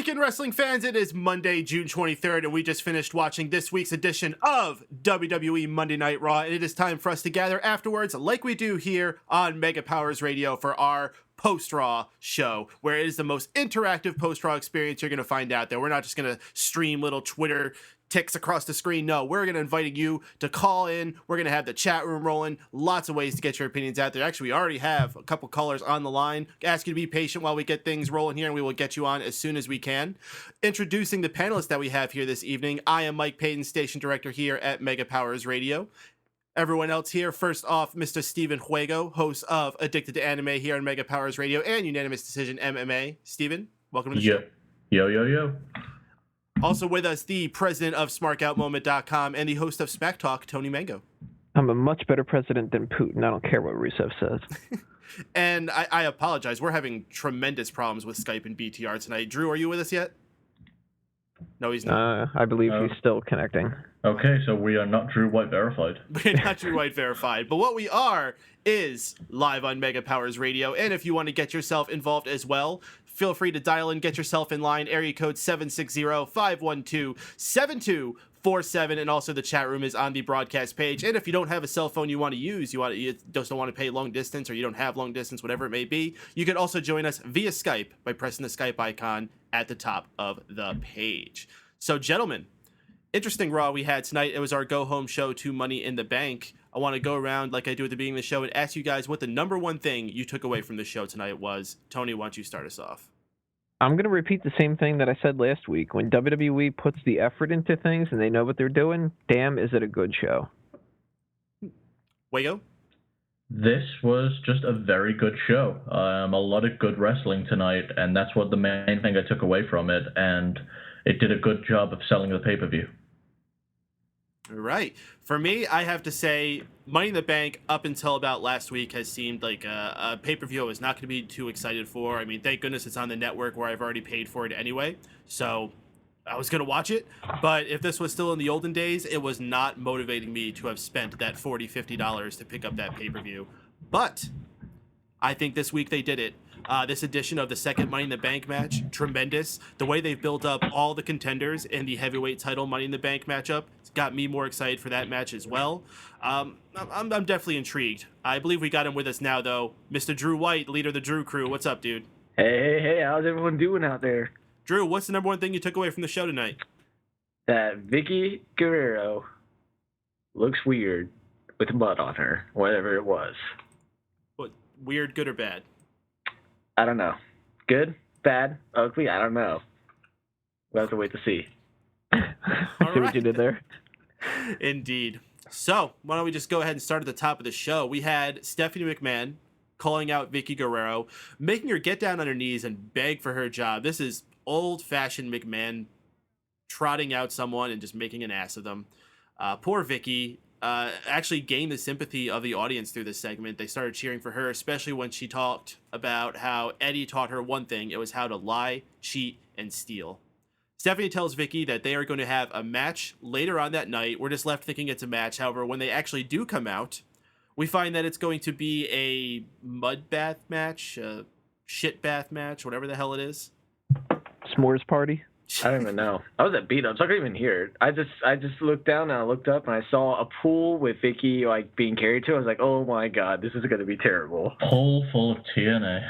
Awaken Wrestling fans, it is Monday, June 23rd, and we just finished watching this week's edition of WWE Monday Night Raw, and it is time for us to gather afterwards, like we do here on Mega Powers Radio for our post-Raw show, where it is the most interactive post-Raw experience you're going to find out there. We're not just going to stream little Twitter ticks across the screen. No, we're going to invite you to call in. We're going to have the chat room rolling. Lots of ways to get your opinions out there. Actually, we already have a couple callers on the line. Ask you to be patient while we get things rolling here, and we will get you on as soon as we can. Introducing the panelists that we have here this evening, I am Mike Paden, station director here at Mega Powers Radio. Everyone else here, first off, Mr. Steven Wago, host of Addicted to Anime here on Mega Powers Radio and Unanimous Decision MMA. Steven, welcome to the show. Yo. Also with us, the president of SmarkOutMoment.com and the host of Smack Talk, Tony Mango. I'm a much better president than Putin. I don't care what Rusev says. And I apologize. We're having tremendous problems with Skype and BTR tonight. Drew, are you with us yet? No, he's not. I believe he's still connecting. Okay, so we are not Drew White verified. We're not Drew White verified. But what we are is live on Mega Powers Radio. And if you want to get yourself involved as well, feel free to dial in, get yourself in line. Area code 760-512-7247. And also the chat room is on the broadcast page. And if you don't have a cell phone you want to use, you just don't want to pay long distance, or you don't have long distance, whatever it may be, you can also join us via Skype by pressing the Skype icon at the top of the page. So, gentlemen, interesting Raw we had tonight. It was our go-home show to Money in the Bank. I want to go around like I do at the beginning of the show and ask you guys what the number one thing you took away from the show tonight was. Tony, why don't you start us off? I'm going to repeat the same thing that I said last week. When WWE puts the effort into things and they know what they're doing, damn, is it a good show. Wago? This was just a very good show. A lot of good wrestling tonight, and that's what the main thing I took away from it, and it did a good job of selling the pay-per-view. All right. For me, I have to say Money in the Bank up until about last week has seemed like a pay-per-view I was not going to be too excited for. I mean, thank goodness it's on the network where I've already paid for it anyway. So I was going to watch it. But if this was still in the olden days, it was not motivating me to have spent that $40, $50 to pick up that pay-per-view. But I think this week they did it. This edition of the second Money in the Bank match, tremendous. The way they've built up all the contenders in the heavyweight title Money in the Bank matchup, it's got me more excited for that match as well. I'm definitely intrigued. I believe we got him with us now, though. Mr. Drew White, leader of the Drew Crew. What's up, dude? Hey, how's everyone doing out there? Drew, what's the number one thing you took away from the show tonight? That Vicke Guerrero looks weird with mud on her, whatever it was. What, weird, good, or bad? I don't know. Good, bad, ugly, I don't know. We'll have to wait to see. See what you did there? Indeed. So, why don't we just go ahead and start at the top of the show. We had Stephanie McMahon calling out Vicke Guerrero, making her get down on her knees and beg for her job. This is old-fashioned McMahon trotting out someone and just making an ass of them. Poor Vickie actually gained the sympathy of the audience through this segment. They started cheering for her, especially when she talked about how Eddie taught her one thing. It was how to lie, cheat, and steal. Stephanie tells Vickie that they are going to have a match later on that night. We're just left thinking it's a match. However, when they actually do come out, we find that it's going to be a mud bath match, a shit bath match, whatever the hell it is. S'mores party? I don't even know. I was at beat-ups. I couldn't even hear it. I just looked down and I looked up and I saw a pool with Vickie like being carried to. I was like, oh my god, this is going to be terrible. Pool full of TNA.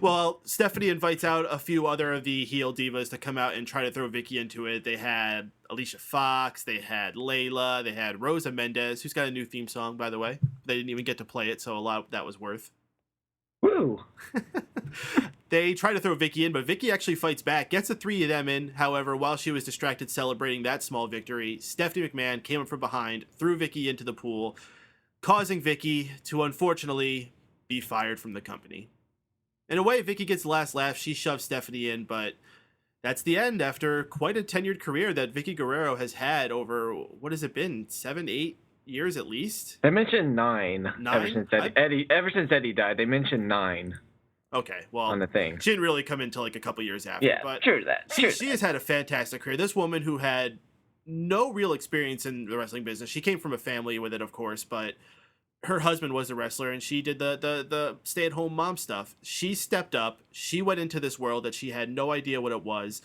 Well, Stephanie invites out a few other of the heel divas to come out and try to throw Vickie into it. They had Alicia Fox, they had Layla, they had Rosa Mendez, who's got a new theme song, by the way. They didn't even get to play it, so a lot that was worth. Woo! They try to throw Vickie in, but Vickie actually fights back, gets the three of them in. However, while she was distracted celebrating that small victory, Stephanie McMahon came up from behind, threw Vickie into the pool, causing Vickie to unfortunately be fired from the company. In a way, Vickie gets the last laugh. She shoves Stephanie in, but that's the end after quite a tenured career that Vicke Guerrero has had over, what has it been, 7, 8 years at least? They mentioned 9. 9? Ever since Eddie died, they mentioned 9. Okay, well, on the thing. She didn't really come in until like a couple years after. Yeah, but sure that. She has had a fantastic career. This woman who had no real experience in the wrestling business. She came from a family with it, of course, but her husband was a wrestler and she did the stay-at-home mom stuff. She stepped up. She went into this world that she had no idea what it was.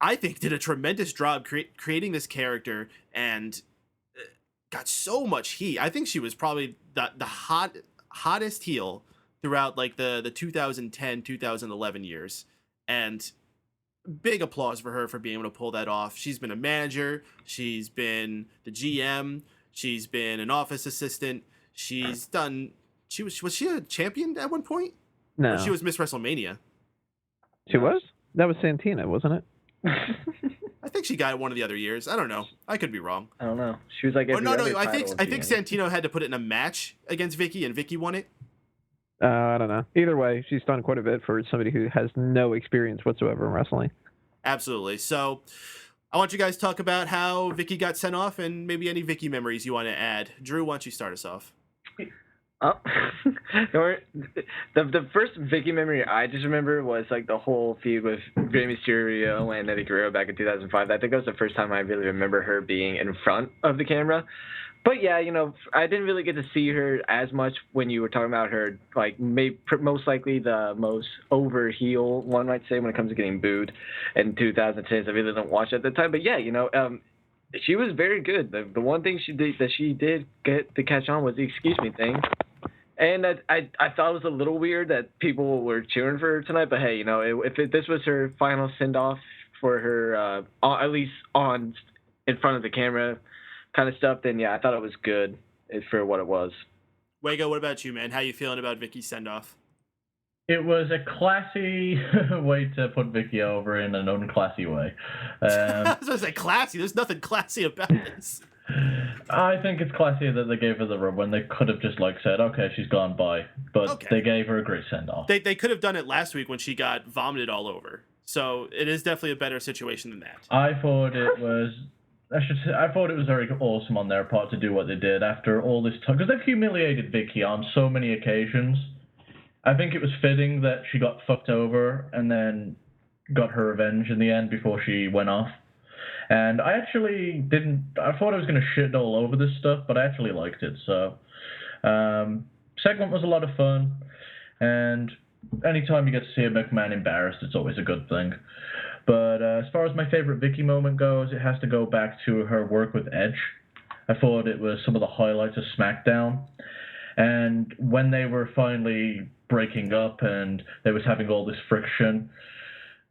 I think did a tremendous job creating this character and got so much heat. I think she was probably the hottest heel throughout like the 2010, 2011 years. And big applause for her for being able to pull that off. She's been a manager. She's been the GM. She's been an office assistant. She's done. Was she a champion at one point? No. Or she was Miss WrestleMania. She was? That was Santina, wasn't it? I think she got it one of the other years. I don't know. I could be wrong. I don't know. She was like, no. I think Santino had to put it in a match against Vickie, and Vickie won it. I don't know. Either way, she's done quite a bit for somebody who has no experience whatsoever in wrestling. Absolutely. So I want you guys to talk about how Vickie got sent off and maybe any Vickie memories you want to add. Drew, why don't you start us off? Oh, the first Vickie memory I just remember was like the whole feud with Rey Mysterio and Vicke Guerrero back in 2005. I think that was the first time I really remember her being in front of the camera. But yeah, I didn't really get to see her as much when you were talking about her, like most likely the most over heel, one might say, when it comes to getting booed in 2010. I really don't watch at the time. But yeah, she was very good. The one thing she did get to catch on was the excuse me thing. And I thought it was a little weird that people were cheering for her tonight. But hey, if this was her final send-off for her, at least in front of the camera kind of stuff, then yeah, I thought it was good for what it was. Wago, what about you, man? How you feeling about Vickie's send-off? It was a classy way to put Vickie over in an unclassy way. I was going to say classy. There's nothing classy about this. I think it's classier that they gave her the rub when they could have just said, okay, she's gone by. But They gave her a great send-off. They could have done it last week when she got vomited all over. So it is definitely a better situation than that. I thought it was very awesome on their part to do what they did after all this time. Because they've humiliated Vickie on so many occasions. I think it was fitting that she got fucked over and then got her revenge in the end before she went off. And I actually I thought I was going to shit all over this stuff, but I actually liked it. So, segment was a lot of fun. And anytime you get to see a McMahon embarrassed, it's always a good thing. But as far as my favorite Vickie moment goes, it has to go back to her work with Edge. I thought it was some of the highlights of SmackDown. And when they were finally breaking up and they was having all this friction,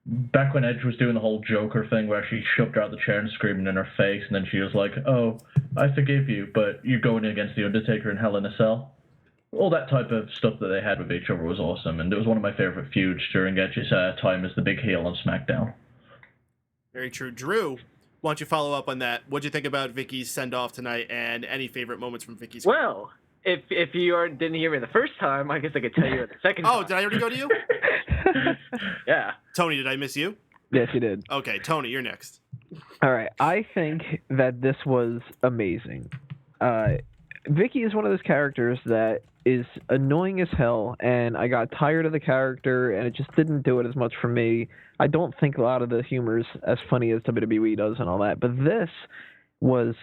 back when Edge was doing the whole Joker thing where she shoved her out the chair and screaming in her face, and then she was like, oh, I forgive you, but you're going against The Undertaker in Hell in a Cell. All that type of stuff that they had with each other was awesome, and it was one of my favorite feuds during Edge's time as the big heel on SmackDown. Very true. Drew, why don't you follow up on that? What'd you think about Vickie's send-off tonight, and any favorite moments from Vickie's? Well, if you didn't hear me the first time, I guess I could tell you the second time. Oh, did I already go to you? Yeah. Tony, did I miss you? Yes, you did. Okay, Tony, you're next. All right. I think that this was amazing. Vickie is one of those characters that is annoying as hell, and I got tired of the character, and it just didn't do it as much for me. I don't think a lot of the humor is as funny as WWE does and all that, but this was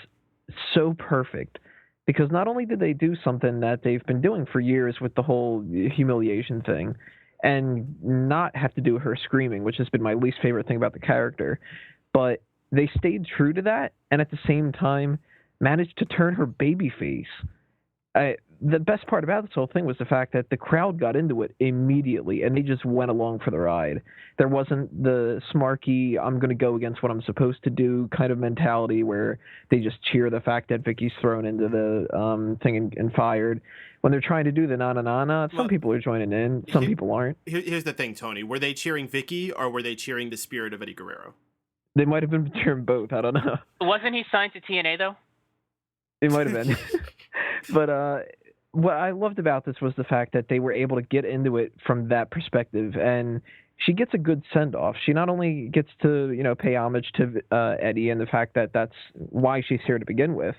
so perfect. Because not only did they do something that they've been doing for years with the whole humiliation thing and not have to do her screaming, which has been my least favorite thing about the character, but they stayed true to that and at the same time managed to turn her babyface. The best part about this whole thing was the fact that the crowd got into it immediately and they just went along for the ride. There wasn't the smarky, I'm going to go against what I'm supposed to do kind of mentality where they just cheer the fact that Vickie's thrown into the thing and fired. When they're trying to do the na-na-na-na, some people are joining in, some people aren't. Here's the thing, Tony. Were they cheering Vickie or were they cheering the spirit of Eddie Guerrero? They might have been cheering both. I don't know. Wasn't he signed to TNA, though? It might have been. But what I loved about this was the fact that they were able to get into it from that perspective, and she gets a good send-off. She not only gets to, pay homage to Eddie and the fact that that's why she's here to begin with,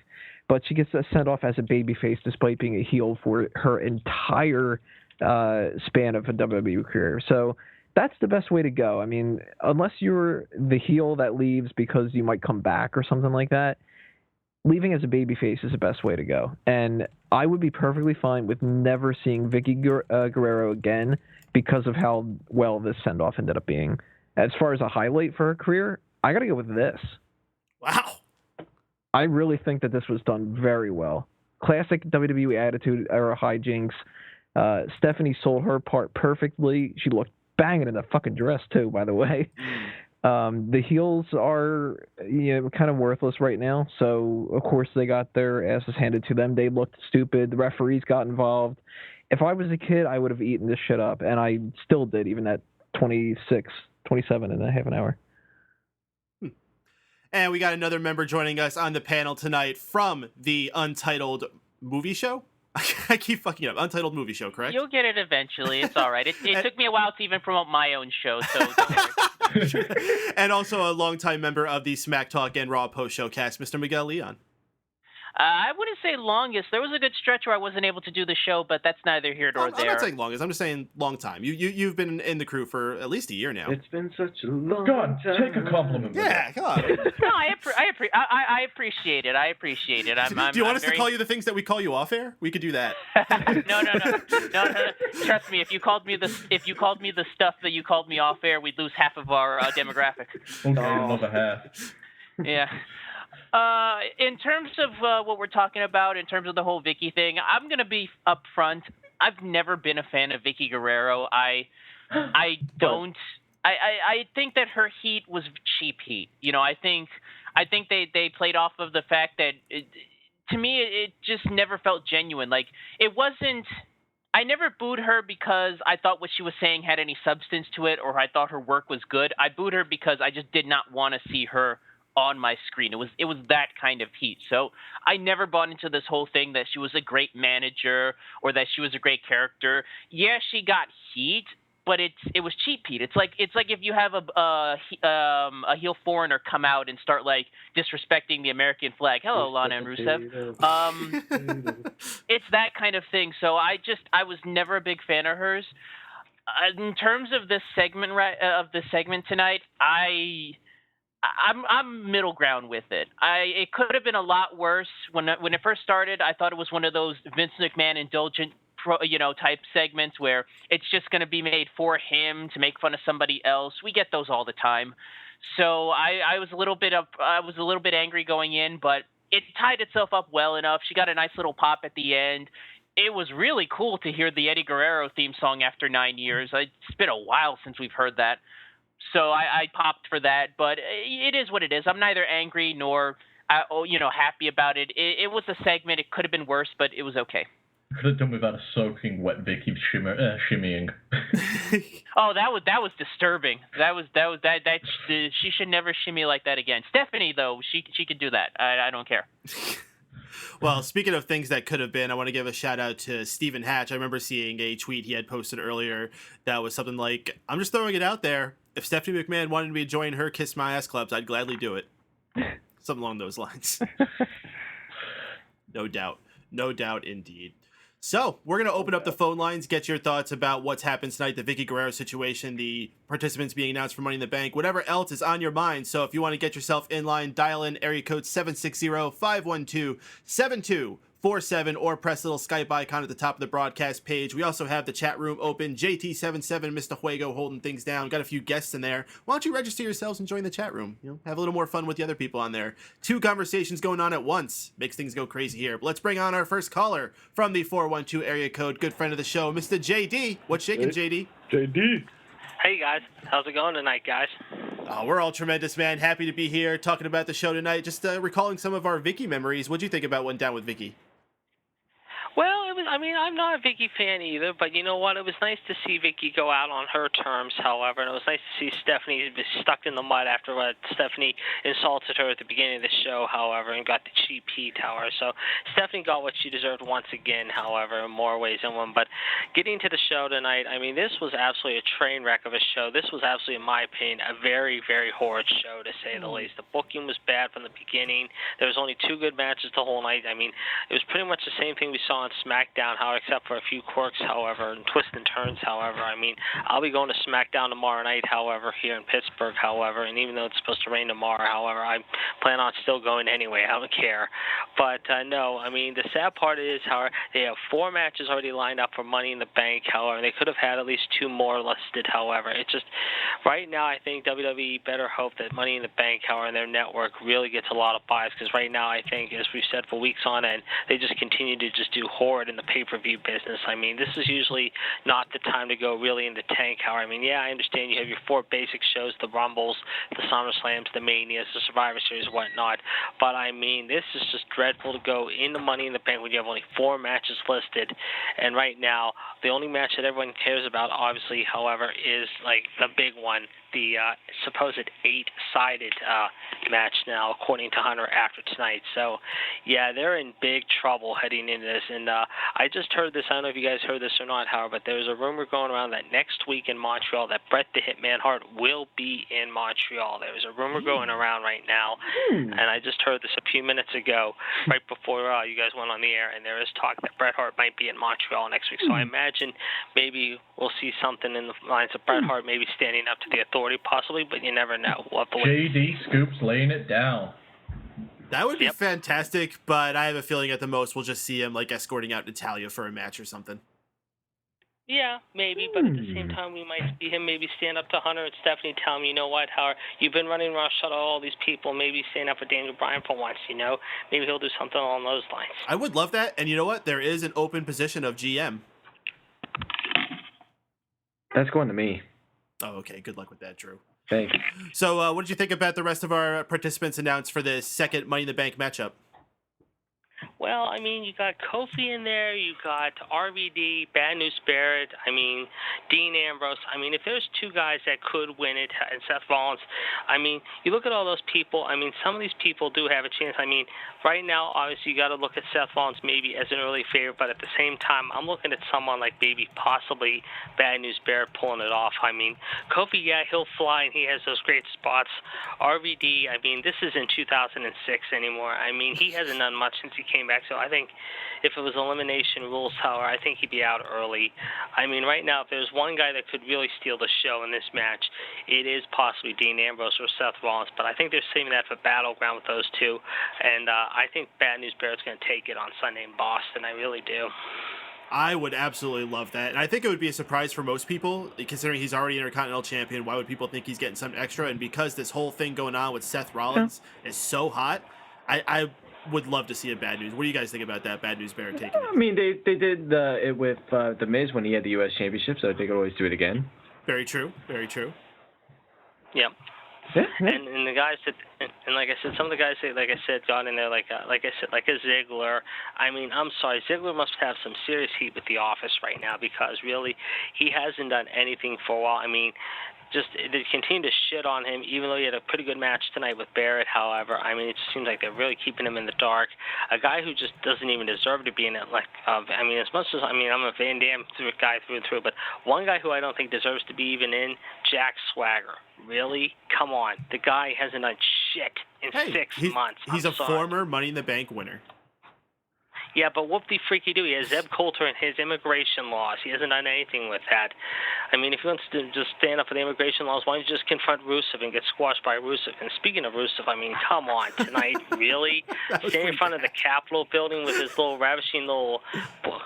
but she gets a send-off as a babyface despite being a heel for her entire span of a WWE career. So that's the best way to go. I mean, unless you're the heel that leaves because you might come back or something like that, leaving as a babyface is the best way to go. And I would be perfectly fine with never seeing Vicke Guerrero again because of how well this send-off ended up being. As far as a highlight for her career, I got to go with this. Wow. I really think that this was done very well. Classic WWE Attitude Era hijinks. Stephanie sold her part perfectly. She looked banging in the fucking dress, too, by the way. The heels are kind of worthless right now, so of course they got their asses handed to them. They looked stupid. The referees got involved. If I was a kid, I would have eaten this shit up, and I still did, even at 27 and a half an hour. And we got another member joining us on the panel tonight from the Untitled Movie Show. I keep fucking up. Untitled Movie Show, correct? You'll get it eventually. It's all right. It took me a while to even promote my own show, so don't worry. And also a longtime member of the Smack Talk and Raw Post Show cast, Mr. Miguel Leon. I wouldn't say longest. There was a good stretch where I wasn't able to do the show, but that's neither here nor there. I'm not saying longest. I'm just saying long time. You've been in the crew for at least a year now. It's been such a long God, time. take a compliment. Yeah, come on. No, I appreciate it. I appreciate it. Do you want us to call you the things that we call you off air? We could do that. No. Trust me. If you called me the stuff that you called me off air, we'd lose half of our demographic. Okay, another half. Yeah. In terms of what we're talking about, in terms of the whole Vickie thing, I'm gonna be upfront. I've never been a fan of Vicke Guerrero. I think that her heat was cheap heat. I think they played off of the fact that to me it just never felt genuine. Like it wasn't. I never booed her because I thought what she was saying had any substance to it, or I thought her work was good. I booed her because I just did not want to see her on my screen. It was that kind of heat. So I never bought into this whole thing that she was a great manager or that she was a great character. Yeah, she got heat, but it was cheap heat. It's like if you have a heel foreigner come out and start like disrespecting the American flag. Hello, Lana and Rusev. It's that kind of thing. So I was never a big fan of hers. In terms of this segment tonight, I'm middle ground with it. It could have been a lot worse. When it first started, I thought it was one of those Vince McMahon indulgent type segments where it's just going to be made for him to make fun of somebody else. We get those all the time. So I was a little bit angry going in, but it tied itself up well enough. She got a nice little pop at the end. It was really cool to hear the Eddie Guerrero theme song after 9 years. It's been a while since we've heard that. So I popped for that, but it is what it is. I'm neither angry nor, happy about it. It was a segment. It could have been worse, but it was okay. Could have done without a soaking wet Vickie shimmying. Oh, that was disturbing. That she should never shimmy like that again. Stephanie though, she could do that. I don't care. Well, speaking of things that could have been, I want to give a shout out to Stephen Hatch. I remember seeing a tweet he had posted earlier that was something like, I'm just throwing it out there. If Stephanie McMahon wanted me to join her Kiss My Ass clubs, I'd gladly do it. Something along those lines. No doubt indeed. So we're going to open up the phone lines, get your thoughts about what's happened tonight, the Vicke Guerrero situation, the participants being announced for Money in the Bank, whatever else is on your mind. So if you want to get yourself in line, dial in area code 760-512-7247 or press the little Skype icon at the top of the broadcast page. We also have the chat room open. JT77, Mr. Wago holding things down. Got a few guests in there. Why don't you register yourselves and join the chat room? Have a little more fun with the other people on there. 2 conversations going on at once. Makes things go crazy here. But let's bring on our first caller from the 412 area code. Good friend of the show, Mr. JD. What's shaking, JD? JD. Hey guys, how's it going tonight, guys? Oh, we're all tremendous, man. Happy to be here talking about the show tonight. Just recalling some of our Vickie memories. What'd you think about what went down with Vickie? Well, I'm not a Vickie fan either, but you know what? It was nice to see Vickie go out on her terms, however, and it was nice to see Stephanie be stuck in the mud after what Stephanie insulted her at the beginning of the show, however, and got the cheap heat, however. So Stephanie got what she deserved once again, however, in more ways than one. But getting to the show tonight, this was absolutely a train wreck of a show. This was absolutely, in my opinion, a very, very horrid show, to say the least. The booking was bad had from the beginning. There was only 2 good matches the whole night. I mean, it was pretty much the same thing we saw on SmackDown, however, except for a few quirks, however, and twists and turns, however. I mean, I'll be going to SmackDown tomorrow night, however, here in Pittsburgh, however, and even though it's supposed to rain tomorrow, however, I plan on still going anyway. I don't care. But, no, I mean, the sad part is, however, they have 4 matches already lined up for Money in the Bank, however. They could have had at least 2 more listed, however. It's just, right now, I think WWE better hope that Money in the Bank, however, and their network really gets a lot of buys, because right now, I think, as we've said for weeks on end, they just continue to just do horrid in the pay-per-view business. I mean, this is usually not the time to go really in the tank, however. I mean, yeah, I understand you have your 4 basic shows, the Rumbles, the SummerSlams, the Manias, the Survivor Series, whatnot, but I mean, this is just dreadful to go into Money in the Bank when you have only 4 matches listed, and right now, the only match that everyone cares about, obviously, however, is like the big one, the supposed 8-sided match now, according to Hunter, after tonight. So, yeah, they're in big trouble heading into this. And I just heard this. I don't know if you guys heard this or not, Howard, but there's a rumor going around that next week in Montreal that Bret the Hitman Hart will be in Montreal. There's a rumor going around right now, and I just heard this a few minutes ago, right before you guys went on the air, and there is talk that Bret Hart might be in Montreal next week. So I imagine maybe we'll see something in the lines of Bret Hart maybe standing up to the authority, possibly, but you never know. We'll have to wait. JD Scoops laying it down. That would be fantastic, but I have a feeling at the most we'll just see him like escorting out Natalia for a match or something. Yeah, maybe, but at the same time, we might see him maybe stand up to Hunter and Stephanie, tell him, you know what, Howard, you've been running Raw, shut all these people, maybe stand up for Daniel Bryan for once, you know? Maybe he'll do something along those lines. I would love that, and you know what? There is an open position of GM. That's going to me. Oh, okay. Good luck with that, Drew. Thanks. So, what did you think about the rest of our participants announced for this second Money in the Bank matchup? Well, I mean, you got Kofi in there, you got RVD, Bad News Barret, I mean, Dean Ambrose. I mean, if there's 2 guys that could win it, and Seth Rollins, I mean, you look at all those people, I mean, some of these people do have a chance. I mean, right now, obviously, you got to look at Seth Rollins maybe as an early favorite, but at the same time, I'm looking at someone like maybe possibly Bad News Barret pulling it off. I mean, Kofi, yeah, he'll fly, and he has those great spots. RVD, I mean, this isn't 2006 anymore. I mean, he hasn't done much since he came back, so I think if it was elimination rules, however, I think he'd be out early. I mean, right now, if there's one guy that could really steal the show in this match, it is possibly Dean Ambrose or Seth Rollins, but I think they're saving that for Battleground with those 2, and I think Bad News Barrett's going to take it on Sunday in Boston. I really do. I would absolutely love that, and I think it would be a surprise for most people, considering he's already Intercontinental Champion. Why would people think he's getting something extra? And because this whole thing going on with Seth Rollins is so hot, I would love to see a Bad News. What do you guys think about that, Bad News Barret taking it? I mean, they did it with The Miz when he had the U.S. Championship, so they could always do it again. Very true. Very true. Yep. Yeah. And the guys that, and like I said, some of the guys that, like I said, got in there, like I said, like a Ziggler. I mean, I'm sorry, Ziggler must have some serious heat with the office right now, because really, he hasn't done anything for a while. I mean, just they continue to shit on him, even though he had a pretty good match tonight with Barret. However, I mean, it just seems like they're really keeping him in the dark. A guy who just doesn't even deserve to be in it. Like, I mean, as much as I'm a Van Dam guy through and through, but one guy who I don't think deserves to be even in, Jack Swagger. Really? Come on, the guy hasn't done shit in 6 months. He's a former Money in the Bank winner. Yeah, but whoop-de-freaky do. He has Zeb Coulter and his immigration laws. He hasn't done anything with that. I mean, if he wants to just stand up for the immigration laws, why don't you just confront Rusev and get squashed by Rusev? And speaking of Rusev, I mean, come on, tonight, really? Standing in front of the Capitol building with his little ravishing little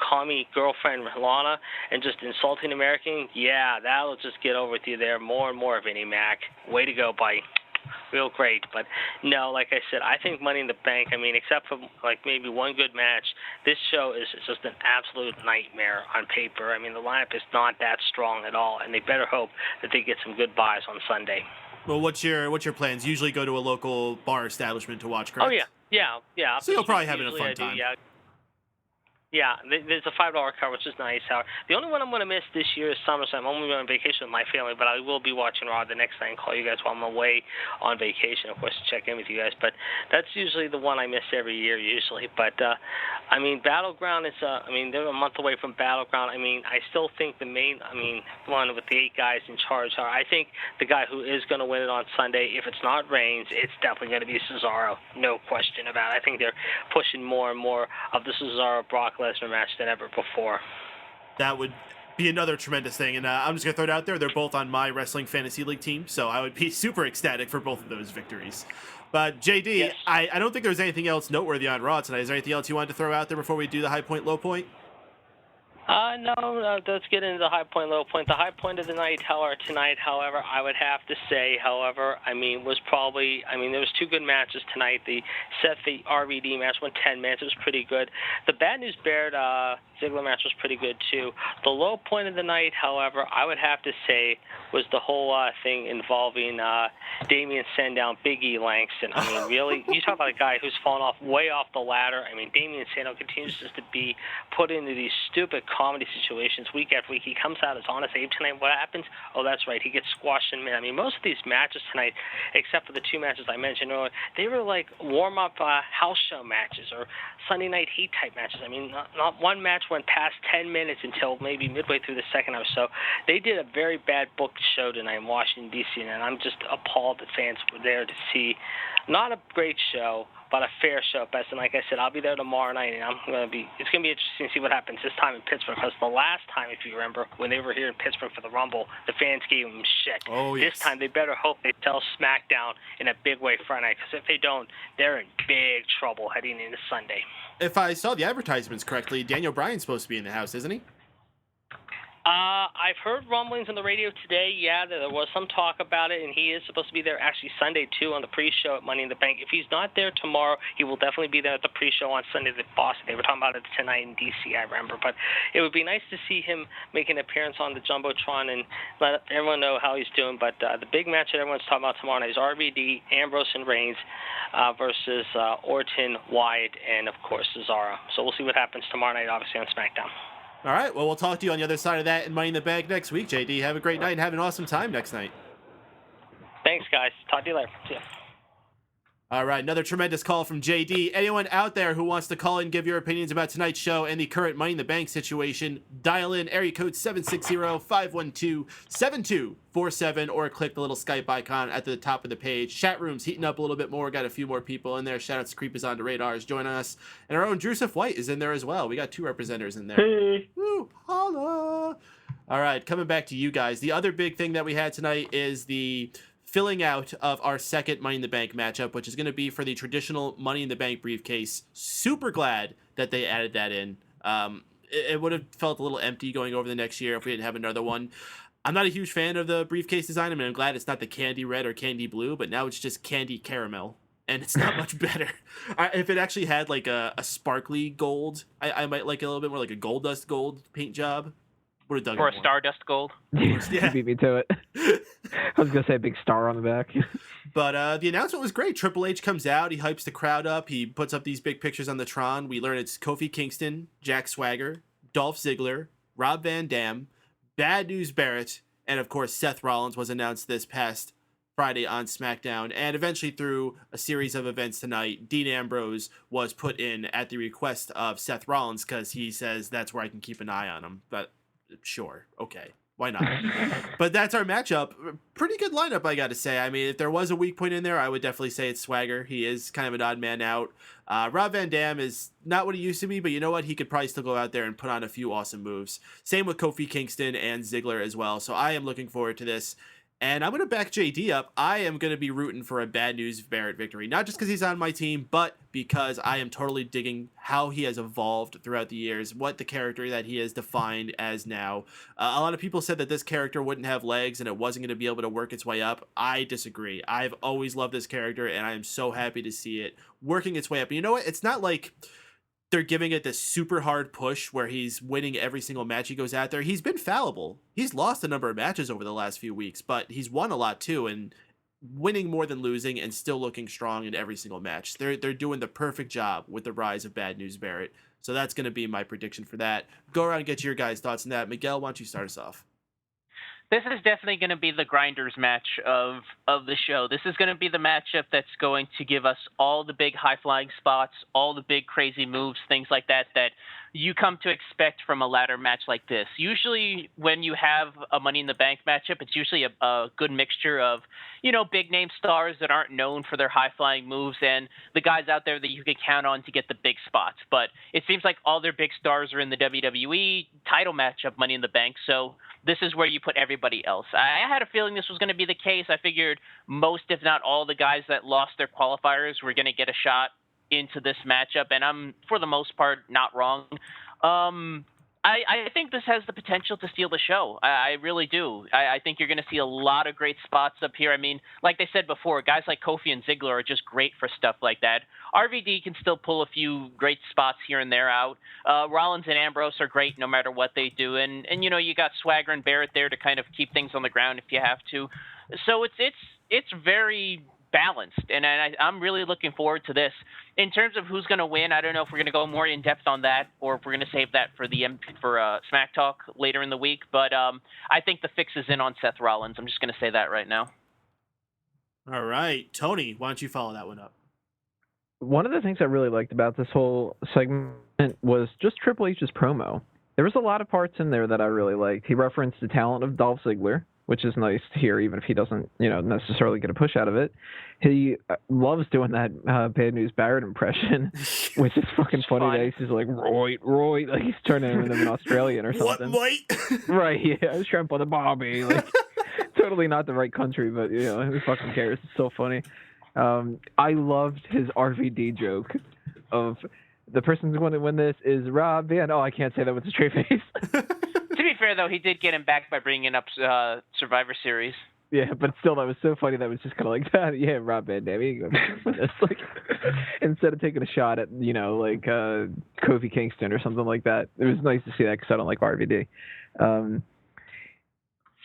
commie girlfriend, Lana, and just insulting American? Yeah, that'll just get over with you there more and more, Vinnie Mac. Way to go, buddy. Real great, but no, like I said, I think Money in the Bank, I mean, except for like maybe one good match, this show is just an absolute nightmare on paper. I mean, the lineup is not that strong at all, and they better hope that they get some good buys on Sunday. Well, what's your plans? Usually go to a local bar establishment to watch, correct? Oh, yeah. So you'll probably have a fun time. Yeah, there's a $5 card, which is nice. The only one I'm going to miss this year is SummerSlam. I'm only going on vacation with my family, but I will be watching Raw the next night and call you guys while I'm away on vacation, of course, to check in with you guys. But that's usually the one I miss every year, usually. But, I mean, Battleground is, they're a month away from Battleground. I mean, I still think the main, one with the 8 guys in charge, I think the guy who is going to win it on Sunday, if it's not Reigns, it's definitely going to be Cesaro. No question about it. I think they're pushing more and more of the Cesaro-Brock Lesnar match than ever before. That would be another tremendous thing, and I'm just going to throw it out there. They're both on my Wrestling Fantasy League team, so I would be super ecstatic for both of those victories. But, JD, yes. I don't think there's anything else noteworthy on Raw tonight. Is there anything else you wanted to throw out there before we do the high point, low point? No, let's get into the high point, low point. The high point of the night, however, I would have to say, was probably, there was 2 good matches tonight. The Seth RVD match went 10 minutes. It was pretty good. The Bad News Barret Ziggler match was pretty good, too. The low point of the night, however, I would have to say was the whole thing involving Damien Sandow, Big E Langston. Really, you talk about a guy who's fallen way off the ladder. Damien Sandow continues just to be put into these stupid comedy situations week after week. He comes out as Honest Abe tonight. What happens? Oh, that's right. He gets squashed in a minute. Most of these matches tonight, except for the 2 matches I mentioned earlier, they were like warm-up house show matches or Sunday Night Heat type matches. Not one match went past 10 minutes until maybe midway through the second hour. So they did a very bad booked show tonight in Washington, D.C., and I'm just appalled that fans were there to see not a great show, but a fair show at best. And like I said, I'll be there tomorrow night, and it's going to be interesting to see what happens this time in Pittsburgh, because the last time, if you remember, when they were here in Pittsburgh for the Rumble, the fans gave them shit. Oh, yes. This time, they better hope they tell SmackDown in a big way Friday night, because if they don't, they're in big trouble heading into Sunday. If I saw the advertisements correctly, Daniel Bryan's supposed to be in the house, isn't he? I've heard rumblings on the radio today, there was some talk about it, and he is supposed to be there actually Sunday, too, on the pre-show at Money in the Bank. If he's not there tomorrow, he will definitely be there at the pre-show on Sunday at Boston. They were talking about it tonight in D.C., I remember. But it would be nice to see him make an appearance on the Jumbotron and let everyone know how he's doing. But the big match that everyone's talking about tomorrow night is RVD, Ambrose, and Reigns versus Orton, Wyatt, and, of course, Cesaro. So we'll see what happens tomorrow night, obviously, on SmackDown. All right, well, we'll talk to you on the other side of that and Money in the Bank next week, JD. Have a great night and have an awesome time next night. Thanks, guys. Talk to you later. See ya. All right, another tremendous call from JD. Anyone out there who wants to call and give your opinions about tonight's show and the current Money in the Bank situation, dial in area code 760-512-7247 or click the little Skype icon at the top of the page. Chat room's heating up a little bit more. Got a few more people in there. Shout out to Creepers on the Radars joining us. And our own Joseph White is in there as well. We got 2 representatives in there. Hey. Woo, holla. All right, coming back to you guys. The other big thing that we had tonight is the filling out of our second Money in the Bank matchup, which is going to be for the traditional Money in the Bank briefcase. Super glad that they added that in. It would have felt a little empty going over the next year if we didn't have another one. I'm not a huge fan of the briefcase design. I'm glad it's not the candy red or candy blue, but now it's just candy caramel, and it's not much better. If it actually had like a sparkly gold, I might like it a little bit more, like a gold dust gold paint job. Or a Stardust Gold. Yeah. You beat me to it. I was going to say a big star on the back. But the announcement was great. Triple H comes out. He hypes the crowd up. He puts up these big pictures on the Tron. We learn it's Kofi Kingston, Jack Swagger, Dolph Ziggler, Rob Van Dam, Bad News Barret, and, of course, Seth Rollins was announced this past Friday on SmackDown. And eventually, through a series of events tonight, Dean Ambrose was put in at the request of Seth Rollins because he says that's where I can keep an eye on him. But sure, okay, why not? But that's our matchup. Pretty good lineup, I gotta say. If there was a weak point in there, I would definitely say it's Swagger. He is kind of an odd man out. Rob Van Dam is not what he used to be, but you know what? He could probably still go out there and put on a few awesome moves. Same with Kofi Kingston and Ziggler as well. So I am looking forward to this. And I'm going to back JD up. I am going to be rooting for a Bad News Barret victory. Not just because he's on my team, but because I am totally digging how he has evolved throughout the years, what the character that he has defined as now. A lot of people said that this character wouldn't have legs and it wasn't going to be able to work its way up. I disagree. I've always loved this character, and I am so happy to see it working its way up. And you know what? It's not like they're giving it this super hard push where he's winning every single match he goes out there. He's been fallible. He's lost a number of matches over the last few weeks, but he's won a lot too, and winning more than losing and still looking strong in every single match. They're doing the perfect job with the rise of Bad News Barret. So that's going to be my prediction for that. Go around and get your guys' thoughts on that. Miguel, why don't you start us off? This is definitely going to be the grinders match of the show. This is going to be the matchup that's going to give us all the big high-flying spots, all the big crazy moves, things like that you come to expect from a ladder match like this. Usually when you have a Money in the Bank matchup, it's usually a good mixture of, big-name stars that aren't known for their high-flying moves and the guys out there that you can count on to get the big spots. But it seems like all their big stars are in the WWE title matchup, Money in the Bank, so this is where you put everybody else. I had a feeling this was going to be the case. I figured most, if not all, the guys that lost their qualifiers were going to get a shot into this matchup, and I'm, for the most part, not wrong. I think this has the potential to steal the show. I really do. I think you're going to see a lot of great spots up here. I mean, like they said before, guys like Kofi and Ziggler are just great for stuff like that. RVD can still pull a few great spots here and there out. Rollins and Ambrose are great no matter what they do. And you got Swagger and Barret there to kind of keep things on the ground if you have to. So it's very balanced, and I'm really looking forward to this. In terms of who's going to win, I don't know if we're going to go more in depth on that, or if we're going to save that for Smack Talk later in the week. But I think the fix is in on Seth Rollins. I'm just going to say that right now. All right, Tony, why don't you follow that one up? One of the things I really liked about this whole segment was just Triple H's promo. There was a lot of parts in there that I really liked. He referenced the talent of Dolph Ziggler, which is nice to hear, even if he doesn't, necessarily get a push out of it. He loves doing that Bad News Barret impression, which is fucking funny. He's like, Roy, like he's turning into an Australian or something. What, mate? Right, yeah, I was trying to put the Bobby. Like, totally not the right country, but, who fucking cares? It's so funny. I loved his RVD joke of the person's going to win this is Rob Van. Oh, I can't say that with a straight face. To be fair, though, he did get him back by bringing up Survivor Series. Yeah, but still, that was so funny. That was just kind of like that. Yeah, Rob Van Dam. Like, instead of taking a shot at, Kofi Kingston or something like that. It was nice to see that because I don't like RVD.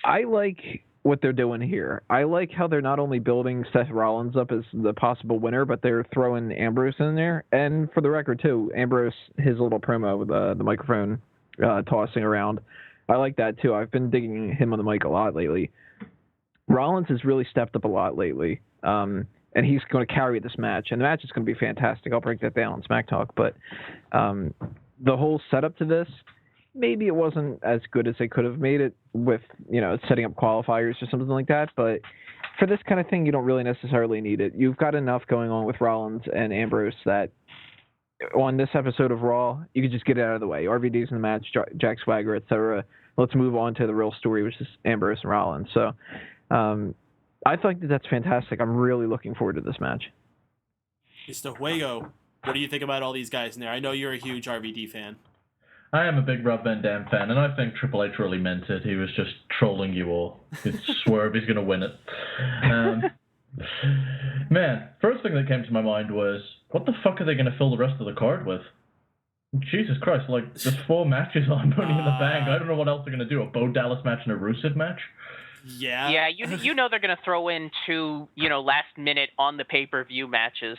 I like what they're doing here. I like how they're not only building Seth Rollins up as the possible winner, but they're throwing Ambrose in there. And for the record, too, Ambrose, his little promo with the microphone tossing around, I like that, too. I've been digging him on the mic a lot lately. Rollins has really stepped up a lot lately, and he's going to carry this match. And the match is going to be fantastic. I'll break that down on Smack Talk. But the whole setup to this, maybe it wasn't as good as they could have made it with, setting up qualifiers or something like that. But for this kind of thing, you don't really necessarily need it. You've got enough going on with Rollins and Ambrose that on this episode of Raw, you could just get it out of the way. RVD's in the match, Jack Swagger, etc. Let's move on to the real story, which is Ambrose and Rollins. So I think that's fantastic. I'm really looking forward to this match. Mr. Wago, what do you think about all these guys in there? I know you're a huge RVD fan. I am a big Rob Van Dam fan, and I think Triple H really meant it. He was just trolling you all. It's Swerve, he's going to win it. Man, first thing that came to my mind was, what the fuck are they going to fill the rest of the card with? Jesus Christ, there's 4 matches on Money in the Bank. I don't know what else they're going to do. A Bo Dallas match and a Rusev match? Yeah. Yeah, you know they're going to throw in 2, last minute on the pay-per-view matches.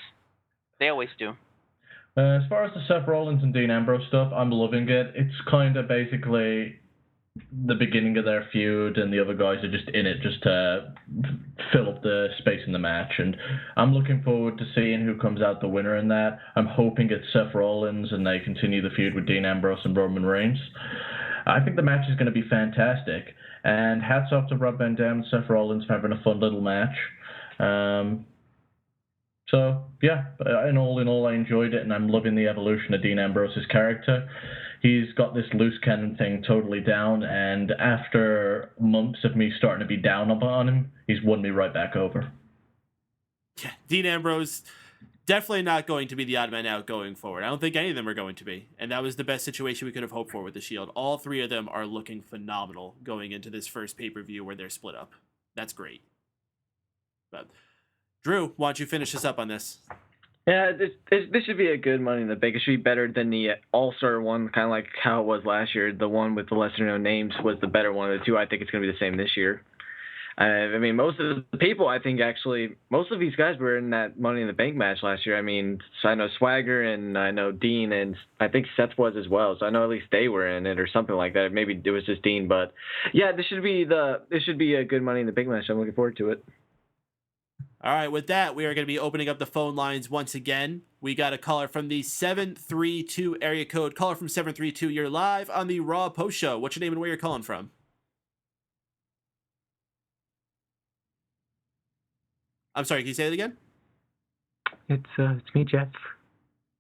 They always do. As far as the Seth Rollins and Dean Ambrose stuff, I'm loving it. It's kind of basically the beginning of their feud, and the other guys are just in it just to fill up the space in the match. And I'm looking forward to seeing who comes out the winner in that. I'm hoping it's Seth Rollins and they continue the feud with Dean Ambrose and Roman Reigns. I think the match is going to be fantastic. And hats off to Rob Van Dam and Seth Rollins for having a fun little match. So, yeah, in all, I enjoyed it, and I'm loving the evolution of Dean Ambrose's character. He's got this loose cannon thing totally down, and after months of me starting to be down on him, he's won me right back over. Yeah, Dean Ambrose, definitely not going to be the odd man out going forward. I don't think any of them are going to be, and that was the best situation we could have hoped for with the Shield. All 3 of them are looking phenomenal going into this first pay-per-view where they're split up. That's great. But Drew, why don't you finish us up on this? Yeah, this should be a good Money in the Bank. It should be better than the All-Star one, kind of like how it was last year. The one with the lesser-known names was the better one of the 2. I think it's going to be the same this year. I mean, most of the people, I think, actually, most of these guys were in that Money in the Bank match last year. I mean, so I know Swagger and I know Dean and I think Seth was as well. So I know at least they were in it or something like that. Maybe it was just Dean, but yeah, this should be a good Money in the Bank match. I'm looking forward to it. All right, with that, we are going to be opening up the phone lines once again. We got a caller from the 732 area code. Caller from 732, you're live on the Raw Post Show. What's your name and where you're calling from? I'm sorry, can you say it again? It's me, Jeff.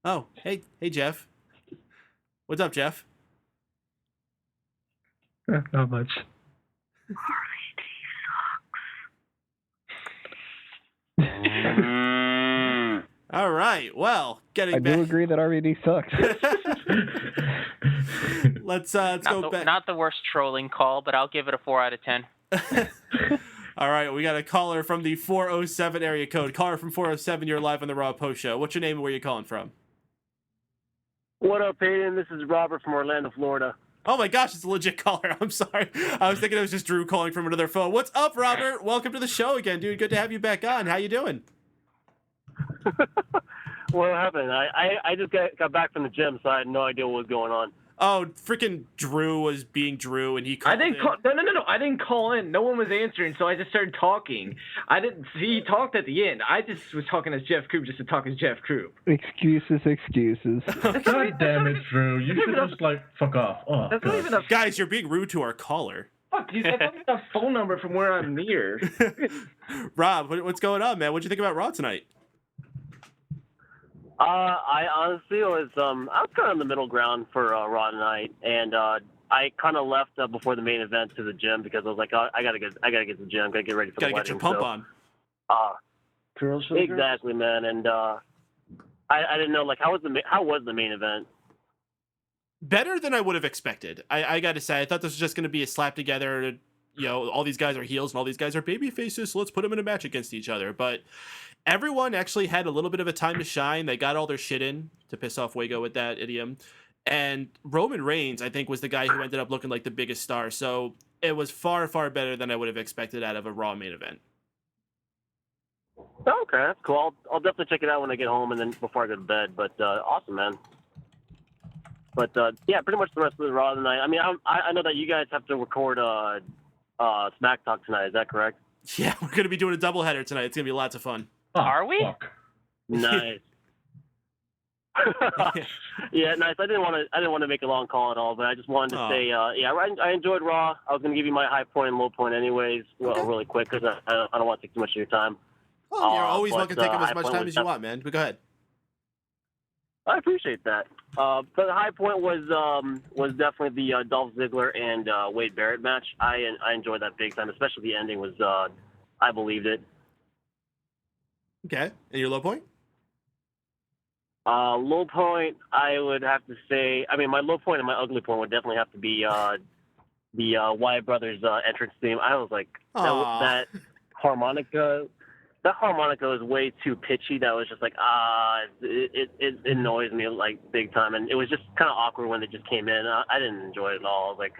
Oh, hey Jeff. What's up, Jeff? Not much. All right, well, I do agree that RVD sucks. Let's go back. Not the worst trolling call, but I'll give it a 4 out of 10. All right, we got a caller from the 407 area code. Caller from 407, you're live on the Raw Post Show. What's your name and where you calling from? What up, Paden? This is Robert from Orlando, Florida. Oh my gosh, it's a legit caller. I'm sorry. I was thinking it was just Drew calling from another phone. What's up, Robert? Welcome to the show again, dude. Good to have you back on. How you doing? What happened? I just got back from the gym, so I had no idea what was going on. Oh, freaking Drew was being Drew, and he called I didn't call. No. I didn't call in. No one was answering, so I just started talking. I didn't. He talked at the end. I just was talking as Jeff Krupp just to talk as Jeff Krupp. Excuses. God damn it, Drew. You should just, fuck off. Oh, That's not God. even a Guys, you're being rude to our caller. fuck, dude. That's not even a phone number from where I'm near. Rob, what's going on, man? What'd you think about Raw tonight? I honestly was I was kind of in the middle ground for Raw tonight, and I kind of left before the main event to the gym because I was like, I gotta get to the gym, gotta get ready for the Gotta get wedding. your pump on. Girls for Exactly, man. And I didn't know how was the main event? Better than I would have expected. I gotta say, I thought this was just gonna be a slap together. All these guys are heels and all these guys are baby faces, so let's put them in a match against each other. But everyone actually had a little bit of a time to shine. They got all their shit in, to piss off Wago with that idiom. And Roman Reigns, I think, was the guy who ended up looking like the biggest star. So it was far, far better than I would have expected out of a Raw main event. Okay, that's cool. I'll definitely check it out when I get home and then before I go to bed. But awesome, man. But yeah, pretty much the rest of the Raw tonight. I mean, I know that you guys have to record Smack Talk tonight. Is that correct? Yeah, we're gonna be doing a doubleheader tonight. It's gonna be lots of fun. Oh, Are we? Fuck. Nice. Yeah, nice. I didn't want to make a long call at all, but I just wanted to say, yeah, I enjoyed Raw. I was gonna give you my high point and low point, anyways, really quick because I don't want to take too much of your time. Oh, you're always welcome to take up as high much point time was as you want, man. But go ahead. I appreciate that. But the high point was definitely the Dolph Ziggler and Wade Barrett match. I enjoyed that big time, especially the ending was I believed it. Okay, and your low point? Low point, I would have to say. I mean, my low point and my ugly point would definitely have to be the Wyatt brothers entrance theme. I was like that harmonica. That harmonica was way too pitchy. That was just like it annoys me like big time, and it was just kind of awkward when they just came in. I didn't enjoy it at all. I was like,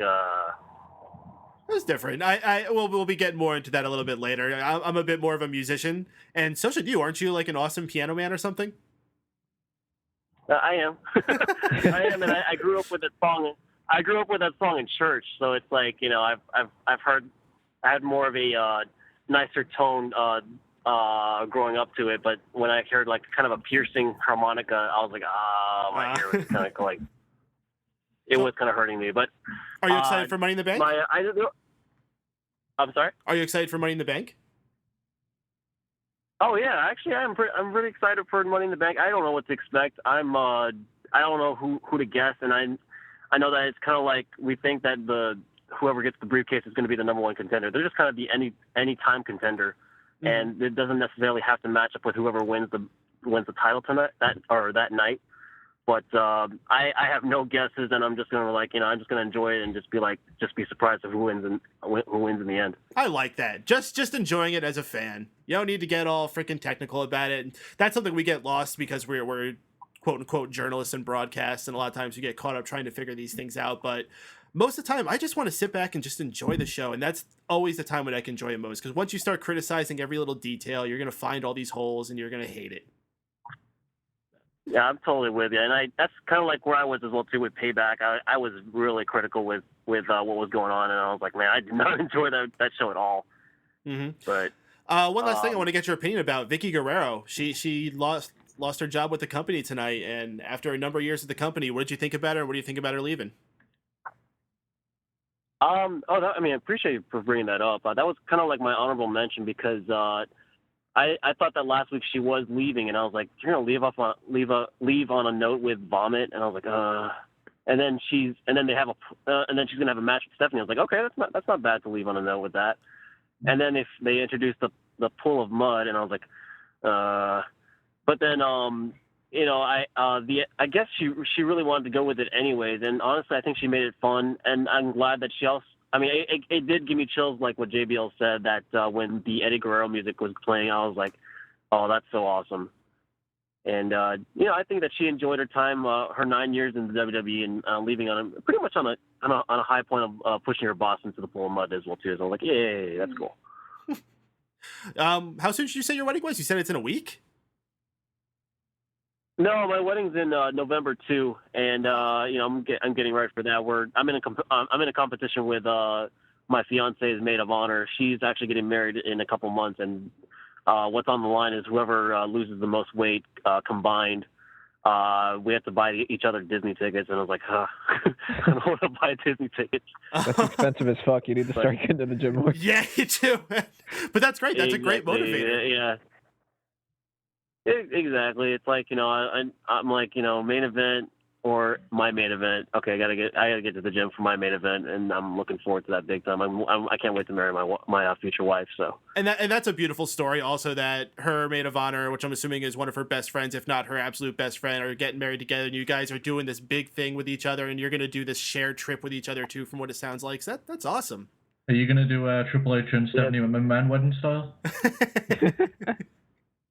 It was different. We'll be getting more into that a little bit later. I'm a bit more of a musician, and so should you. Aren't you like an awesome piano man or something? I am. I am, and I grew up with that song. I grew up with that song in church, so it's like I've heard. I had more of a nicer tone. Growing up to it, but when I heard like kind of a piercing harmonica, I was like, my ear was kind of like, it was kind of hurting me. But are you excited for Money in the Bank? I'm sorry. Are you excited for Money in the Bank? Oh yeah, actually, I'm really excited for Money in the Bank. I don't know what to expect. I don't know who to guess, and I know that it's kind of like we think that whoever gets the briefcase is going to be the number one contender. They're just kind of the anytime contender. Mm-hmm. And it doesn't necessarily have to match up with whoever wins the title tonight that night. But I have no guesses, and I'm just gonna I'm just gonna enjoy it and just be surprised of who wins in the end. I like that. Just enjoying it as a fan. You don't need to get all freaking technical about it. That's something we get lost because we're quote unquote journalists and broadcasts, and a lot of times you get caught up trying to figure these things out. But most of the time, I just want to sit back and just enjoy the show, and that's always the time when I can enjoy it most. Because once you start criticizing every little detail, you're gonna find all these holes, and you're gonna hate it. Yeah, I'm totally with you, and that's kind of like where I was as well too with Payback. I was really critical with what was going on, and I was like, man, I did not enjoy that show at all. Mm-hmm. But one last thing I want to get your opinion about Vicke Guerrero. She lost her job with the company tonight, and after a number of years at the company, what did you think about her? What do you think about her leaving? I appreciate you for bringing that up. That was kind of like my honorable mention because I thought that last week she was leaving, and I was like, you're gonna leave on a note with vomit, and I was like, and then she's gonna have a match with Stephanie. I was like, okay, that's not bad to leave on a note with that. And then if they introduced the pool of mud, and I was like, but then I guess she really wanted to go with it anyways, and honestly, I think she made it fun, and I'm glad that she also. I mean, it did give me chills, like what JBL said, that when the Eddie Guerrero music was playing, I was like, oh, that's so awesome. And, I think that she enjoyed her time, her 9 years in the WWE, and leaving pretty much on a high point of pushing her boss into the pool of mud as well, too. So I was like, yay, that's cool. How soon did you say your wedding was? You said it's in a week? No, my wedding's in November too, and I'm getting ready for that. I'm in a competition with my fiance's maid of honor. She's actually getting married in a couple months, and what's on the line is whoever loses the most weight combined. We have to buy each other Disney tickets, and I was like, I don't want to buy Disney tickets. That's expensive as fuck. You need to start getting to the gym more. Yeah, you do. But that's great. That's a great motivator. Yeah. Exactly. It's like, I'm like, main event or my main event. Okay, I gotta get to the gym for my main event, and I'm looking forward to that big time. I can't wait to marry my future wife. So. And that's a beautiful story. Also, that her maid of honor, which I'm assuming is one of her best friends, if not her absolute best friend, are getting married together, and you guys are doing this big thing with each other, and you're gonna do this shared trip with each other too, from what it sounds like. So that's awesome. Are you gonna do Triple H and Stephanie McMahon wedding style?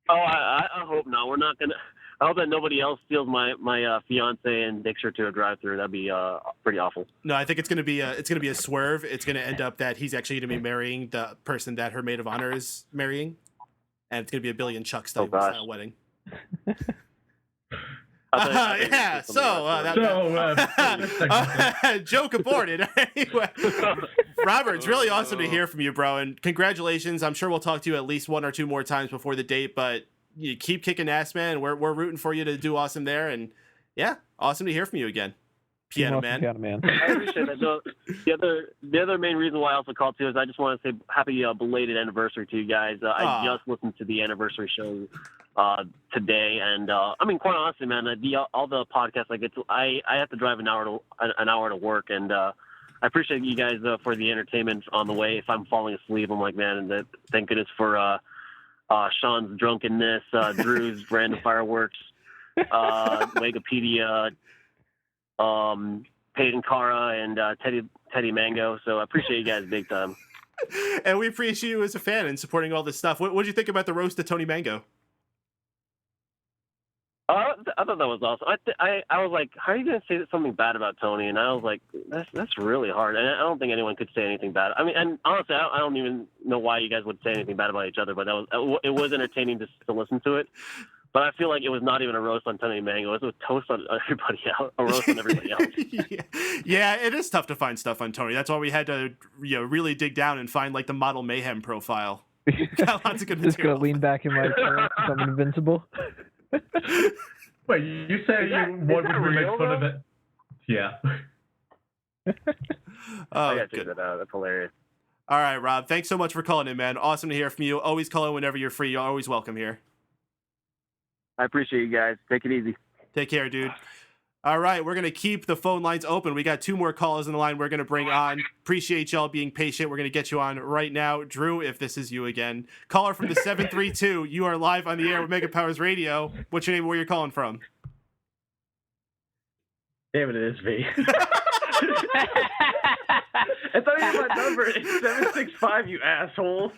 Oh, I hope not. We're not gonna. I hope that nobody else steals my fiance and takes her to a drive-through. That'd be pretty awful. No, I think it's gonna be a swerve. It's gonna end up that he's actually gonna be marrying the person that her maid of honor is marrying, and it's gonna be a Billy and Chuck style wedding. Yeah. Joke aborted. Anyway, Robert, it's really awesome to hear from you, bro, and congratulations. I'm sure we'll talk to you at least one or two more times before the date, but you keep kicking ass, man. We're rooting for you to do awesome there, and yeah, awesome to hear from you again, Piano Man. I appreciate that. The other main reason why I also called too is I just want to say happy belated anniversary to you guys. I just listened to the anniversary show today, and quite honestly, man, all the podcasts I get to, I have to drive an hour to work, and I appreciate you guys for the entertainment on the way. If I'm falling asleep, I'm like, man, thank goodness for Sean's drunkenness, Drew's random fireworks, Wikipedia, Paden Cara, and Teddy Mango. So I appreciate you guys big time. And we appreciate you as a fan and supporting all this stuff. What did you think about the roast of Tony Mango? I thought that was awesome. I was like, how are you going to say something bad about Tony? And I was like, that's really hard. And I don't think anyone could say anything bad. I mean, and honestly, I don't even know why you guys would say anything bad about each other. But it was entertaining to listen to it. But I feel like it was not even a roast on Tony Mango. It was a toast on everybody else, a roast on everybody else. Yeah, it is tough to find stuff on Tony. That's why we had to really dig down and find like the Model Mayhem profile. Got lots of good material. Just gonna lean back in my chair because I'm invincible. Wait, you say you wanted to make fun of it? Yeah. I gotta check that out. That's hilarious. All right, Rob. Thanks so much for calling in, man. Awesome to hear from you. Always call in whenever you're free. You're always welcome here. I appreciate you guys. Take it easy. Take care, dude. All right, we're going to keep the phone lines open. We got two more callers on the line we're going to bring on. Appreciate y'all being patient. We're going to get you on right now. Drew, if this is you again. Caller from the 732. You are live on the air with Mega Powers Radio. What's your name and where you're calling from? Damn it, it is me. I thought you had my number. It's 765, you asshole.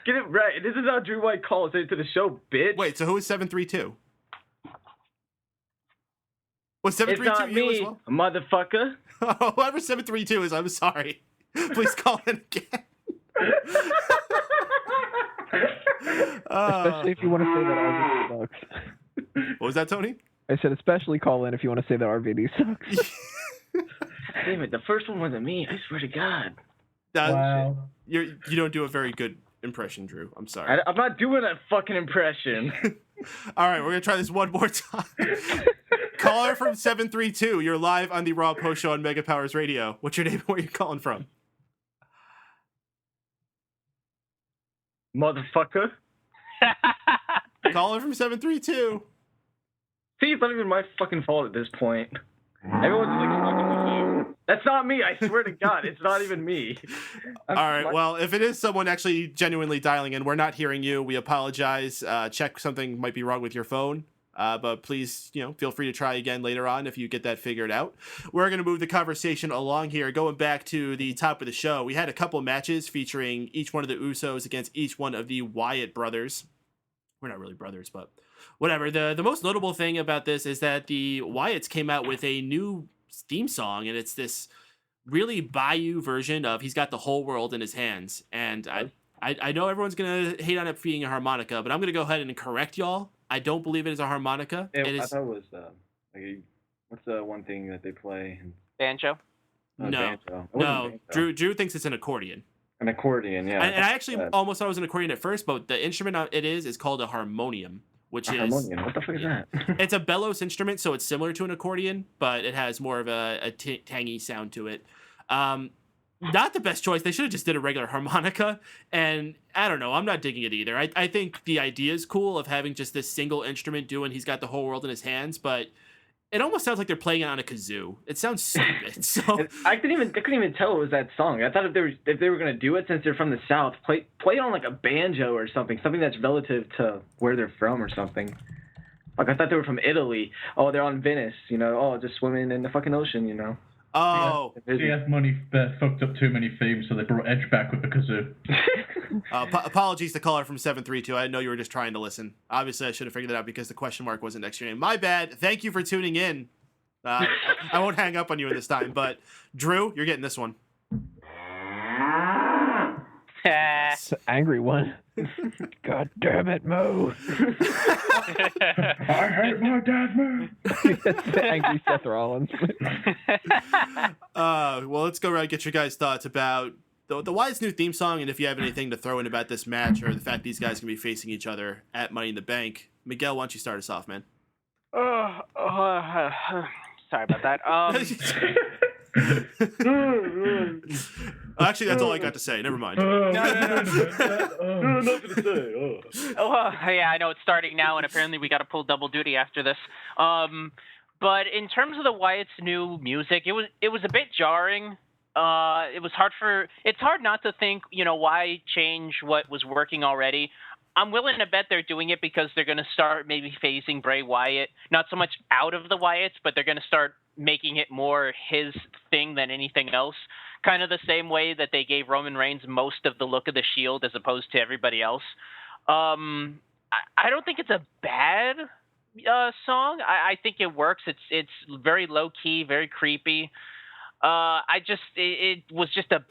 Get it right. This is how Drew White calls into the show, bitch. Wait, so who is 732? Was It's 732 not you as me, well? motherfucker. Oh, whoever 732 is, I'm sorry. Please call in again. Especially if you want to say that RVD sucks. What was that, Tony? I said especially call in if you want to say that RVD sucks. Damn it, the first one wasn't me. I swear to God. Wow. You don't do a very good impression, Drew. I'm sorry. I'm not doing that fucking impression. All right, we're going to try this one more time. Caller from 732. You're live on the Raw Post Show on Mega Powers Radio. What's your name and where you calling from? Motherfucker. Caller from 732. See, it's not even my fucking fault at this point. Everyone's like stuck on the phone. That's not me. I swear to God, it's not even me. All right. Well, if it is someone actually genuinely dialing in, we're not hearing you. We apologize. Check something might be wrong with your phone. But please, feel free to try again later on if you get that figured out. We're going to move the conversation along here. Going back to the top of the show, we had a couple matches featuring each one of the Usos against each one of the Wyatt brothers. We're not really brothers, but whatever. The most notable thing about this is that the Wyatts came out with a new theme song, and it's this really Bayou version of He's Got the Whole World in His Hands. And I know everyone's going to hate on it being a harmonica, but I'm going to go ahead and correct y'all. I don't believe it is a harmonica. I thought it was what's the one thing that they play? Banjo? No. Banjo. Drew thinks it's an accordion. An accordion, yeah. And I actually almost thought it was an accordion at first, but the instrument it is called a harmonium, which is... Harmonium? What the fuck is that? It's a bellows instrument, so it's similar to an accordion, but it has more of a tangy sound to it. Not the best choice. They should have just did a regular harmonica, and I don't know. I'm not digging it either. I think the idea is cool of having just this single instrument doing He's Got the Whole World in His Hands, but it almost sounds like they're playing it on a kazoo. It sounds stupid. So I couldn't even tell it was that song. I thought if they were gonna do it, since they're from the South, play it on like a banjo or something that's relative to where they're from or something. Like I thought they were from Italy. Oh, they're on Venice. Just swimming in the fucking ocean. Oh. CF Money fucked up too many themes, so they brought Edge back with the kazoo. Apologies to caller from 732. I know you were just trying to listen. Obviously, I should have figured that out because the question mark wasn't next to your name. My bad. Thank you for tuning in. I won't hang up on you this time, but Drew, you're getting this one. It's an angry one. God damn it, Mo. I hate my dad, Mo. That's the angry Seth Rollins. Well, let's go around and get your guys' thoughts about the Wyatt's new theme song, and if you have anything to throw in about this match or the fact these guys can be facing each other at Money in the Bank. Miguel, why don't you start us off, man? Sorry about that. Actually, that's all I got to say. Never mind. Yeah, I know it's starting now, and apparently we got to pull double duty after this. But in terms of the Wyatt's new music, it was a bit jarring. It's hard not to think, why change what was working already. I'm willing to bet they're doing it because they're going to start maybe phasing Bray Wyatt, not so much out of the Wyatts, but they're going to start making it more his thing than anything else. Kind of the same way that they gave Roman Reigns most of the look of the Shield as opposed to everybody else. I don't think it's a bad song. I think it works. It's very low key, very creepy. It was just a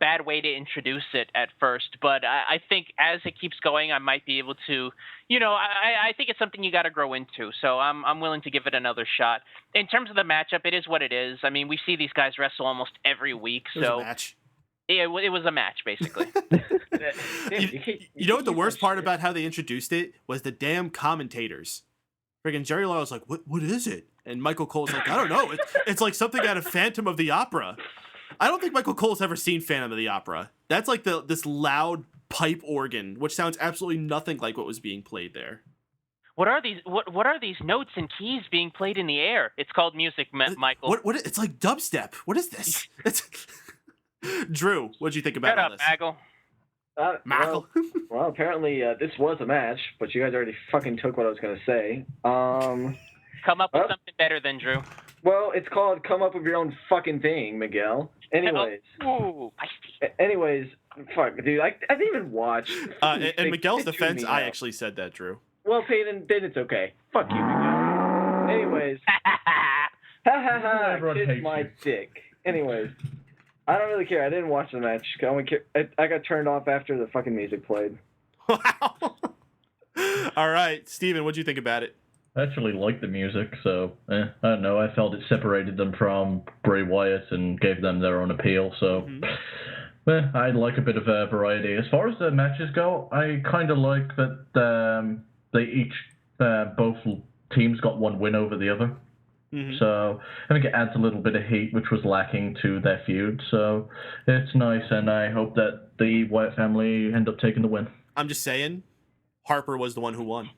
bad way to introduce it at first, but I think as it keeps going, I might be able to, I think it's something you got to grow into. So I'm willing to give it another shot. In terms of the matchup, it is what it is. I mean, we see these guys wrestle almost every week. It was a match. It was a match, basically. You know what the worst part about how they introduced it was? The damn commentators. Friggin' Jerry Lawler's like, what is it? And Michael Cole's like, I don't know. It's like something out of Phantom of the Opera. I don't think Michael Cole's ever seen Phantom of the Opera. That's like this loud pipe organ, which sounds absolutely nothing like what was being played there. What are these? What are these notes and keys being played in the air? It's called music, Michael. What? It's like dubstep. What is this? Drew, what'd you think about all this? Maggle. Well, apparently this was a match, but you guys already fucking took what I was gonna say. Come up with something better than Drew. Well, it's called "Come Up with Your Own Fucking Thing," Miguel. Anyways, fuck, dude, I didn't even watch. In Miguel's defense, I actually said that, Drew. Well, Paden, then it's okay. Fuck you, Miguel. Anyways, Ha ha ha! Everyone Kiss hates my you. dick. Anyways, I don't really care. I didn't watch the match. I got turned off after the fucking music played. Wow. All right, Steven, what'd you think about it? I actually liked the music, so I don't know. I felt it separated them from Bray Wyatt and gave them their own appeal. So I like a bit of variety. As far as the matches go, I kind of like that they each both teams got one win over the other. So I think it adds a little bit of heat, which was lacking to their feud. So it's nice, and I hope that the Wyatt family end up taking the win. I'm just saying, Harper was the one who won.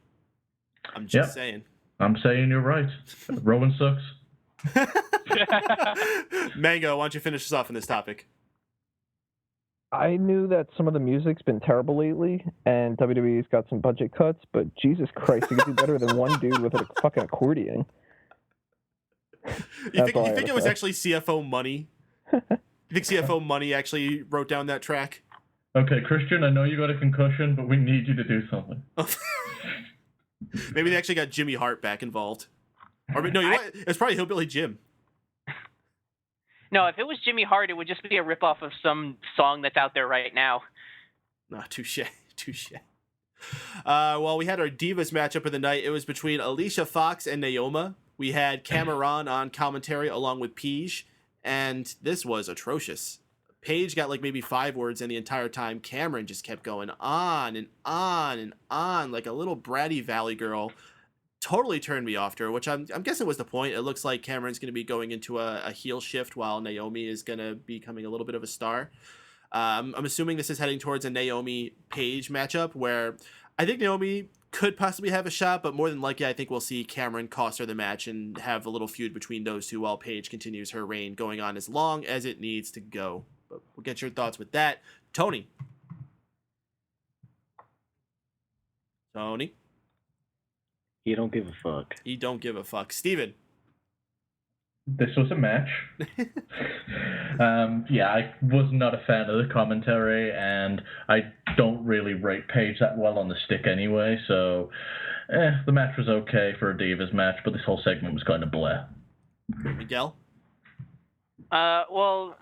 I'm just saying. I'm saying you're right. Rowan sucks. Mango, why don't you finish us off on this topic? I knew that some of the music's been terrible lately, and WWE's got some budget cuts, but Jesus Christ, it could be better than one dude with a fucking accordion. You think it was actually CFO Money? You think CFO Money actually wrote down that track? Okay, Christian, I know you got a concussion, but we need you to do something. Maybe they actually got Jimmy Hart back involved. Or no, you know what? It's probably Hillbilly Jim. No, if it was Jimmy Hart, it would just be a ripoff of some song that's out there right now. No, touche. Well, we had our Divas matchup of the night. It was between Alicia Fox and Naomi. We had Cameron on commentary along with Paige, and this was atrocious. Paige got like maybe 5 words in the entire time. Cameron just kept going on and on and on like a little bratty Valley girl. Totally turned me off to her, which I'm guessing was the point. It looks like Cameron's going to be going into a heel shift while Naomi is going to be becoming a little bit of a star. I'm assuming this is heading towards a Naomi-Paige matchup where I think Naomi could possibly have a shot, but more than likely I think we'll see Cameron cost her the match and have a little feud between those two while Paige continues her reign going on as long as it needs to go. But we'll get your thoughts with that. Tony? You don't give a fuck. You don't give a fuck. Steven? This was a match. I was not a fan of the commentary, and I don't really rate Paige that well on the stick anyway, so the match was okay for a Divas match, but this whole segment was kind of bleh. Miguel? Well,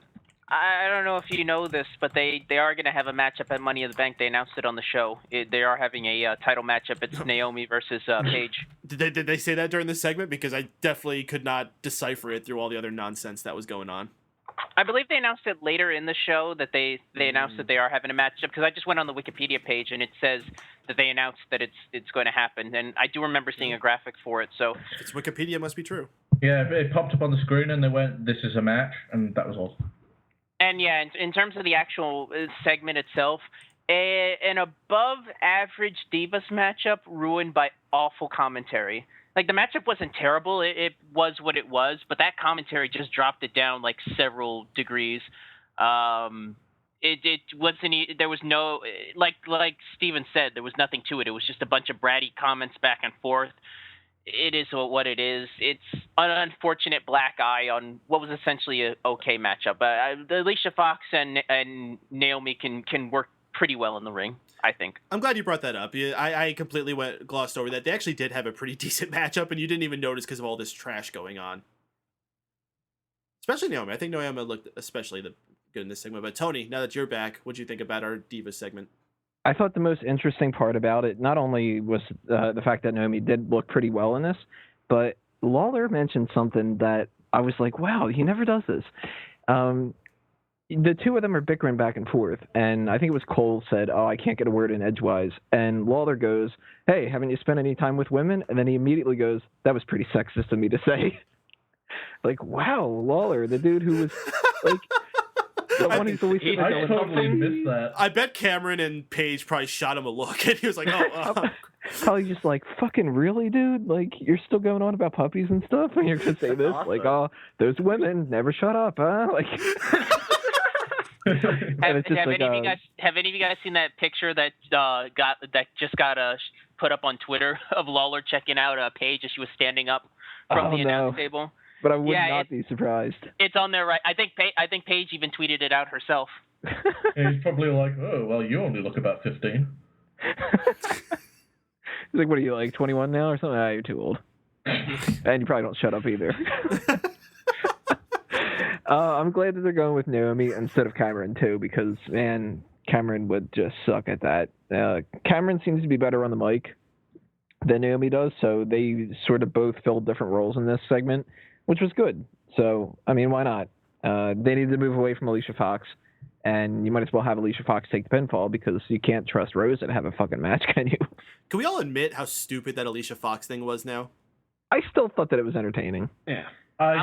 I don't know if you know this, but they are going to have a matchup at Money in the Bank. They announced it on the show. They are having a title matchup. It's Naomi versus Paige. Did they say that during this segment? Because I definitely could not decipher it through all the other nonsense that was going on. I believe they announced it later in the show that they announced that they are having a matchup, because I just went on the Wikipedia page and it says that they announced that it's going to happen, and I do remember seeing a graphic for it. So if it's Wikipedia, it must be true. Yeah, it popped up on the screen and they went, "This is a match," and that was all. And yeah, in terms of the actual segment itself, an above-average Divas matchup ruined by awful commentary. Like, the matchup wasn't terrible. It was what it was, but that commentary just dropped it down like several degrees. It wasn't. There was no, like Steven said, there was nothing to it. It was just a bunch of bratty comments back and forth. It is what it is. It's an unfortunate black eye on what was essentially a okay matchup. Alicia Fox and Naomi can work pretty well in the ring, I think. I'm glad you brought that up. I completely glossed over that. They actually did have a pretty decent matchup, and you didn't even notice because of all this trash going on. Especially Naomi. I think Naomi looked especially good in this segment. But Tony, now that you're back, what'd you think about our Divas segment? I thought the most interesting part about it not only was the fact that Naomi did look pretty well in this, but Lawler mentioned something that I was like, wow, he never does this. The two of them are bickering back and forth, and I think it was Cole said, "Oh, I can't get a word in edgewise," and Lawler goes, "Hey, haven't you spent any time with women?" And then he immediately goes, "That was pretty sexist of me to say." Like, wow, Lawler, the dude who was like. I totally missed that. I bet Cameron and Paige probably shot him a look, and he was like, "Oh." Probably just like, "Fucking really, dude? Like, you're still going on about puppies and stuff, and you're gonna say this? Awesome. Like, oh, those women never shut up, huh?" Like. Have any of you guys seen that picture that just got put up on Twitter of Lawler checking out Paige as she was standing up from the announce table? But I would not be surprised. It's on there, right? I think Paige even tweeted it out herself. He's probably like, "Oh, well, you only look about 15. He's like, "What are you, like 21 now or something?" Ah, you're too old. And you probably don't shut up either. I'm glad that they're going with Naomi instead of Cameron too, because man, Cameron would just suck at that. Cameron seems to be better on the mic than Naomi does, so they sort of both filled different roles in this segment, which was good. So I mean, why not? They need to move away from Alicia Fox, and you might as well have Alicia Fox take the pinfall because you can't trust Rose to have a fucking match, can you? Can we all admit how stupid that Alicia Fox thing was now? I still thought that it was entertaining. Yeah. I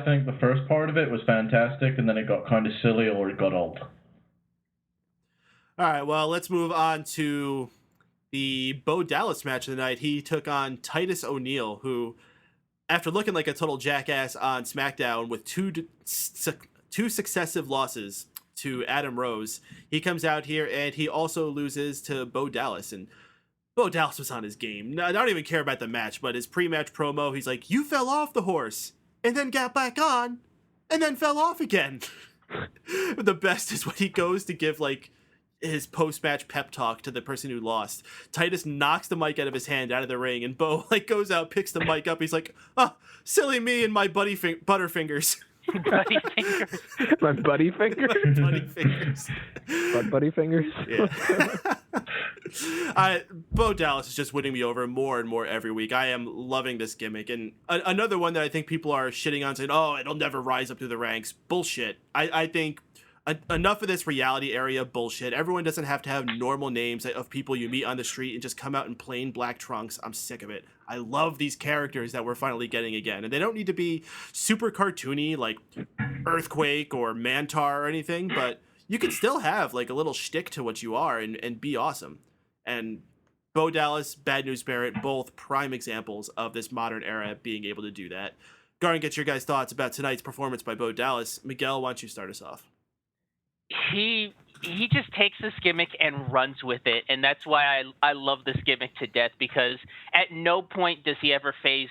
think the first part of it was fantastic, and then it got kind of silly or it got old. All right, well, let's move on to the Bo Dallas match of the night. He took on Titus O'Neil, who, after looking like a total jackass on SmackDown with two successive losses to Adam Rose, he comes out here and he also loses to Bo Dallas. And Bo Dallas was on his game. I don't even care about the match, but his pre-match promo, he's like, "You fell off the horse and then got back on and then fell off again." The best is when he goes to give like his post-match pep talk to the person who lost. Titus knocks the mic out of his hand out of the ring, and Bo like goes out, picks the mic up. He's like, "Oh, silly me and my butterfingers." Buddy fingers. My buddy fingers? Buddy fingers. Buddy fingers? Yeah. Bo Dallas is just winning me over more and more every week. I am loving this gimmick. And another one that I think people are shitting on, saying, "Oh, it'll never rise up through the ranks." Bullshit. I think enough of this reality area bullshit. Everyone doesn't have to have normal names of people you meet on the street and just come out in plain black trunks. I'm sick of it. I love these characters that we're finally getting again. And they don't need to be super cartoony like Earthquake or Mantar or anything, but you can still have like a little shtick to what you are and be awesome. And Bo Dallas, Bad News Barret, both prime examples of this modern era being able to do that. Go and get your guys' thoughts about tonight's performance by Bo Dallas. Miguel, why don't you start us off? He just takes this gimmick and runs with it, and that's why I love this gimmick to death, because at no point does he ever phase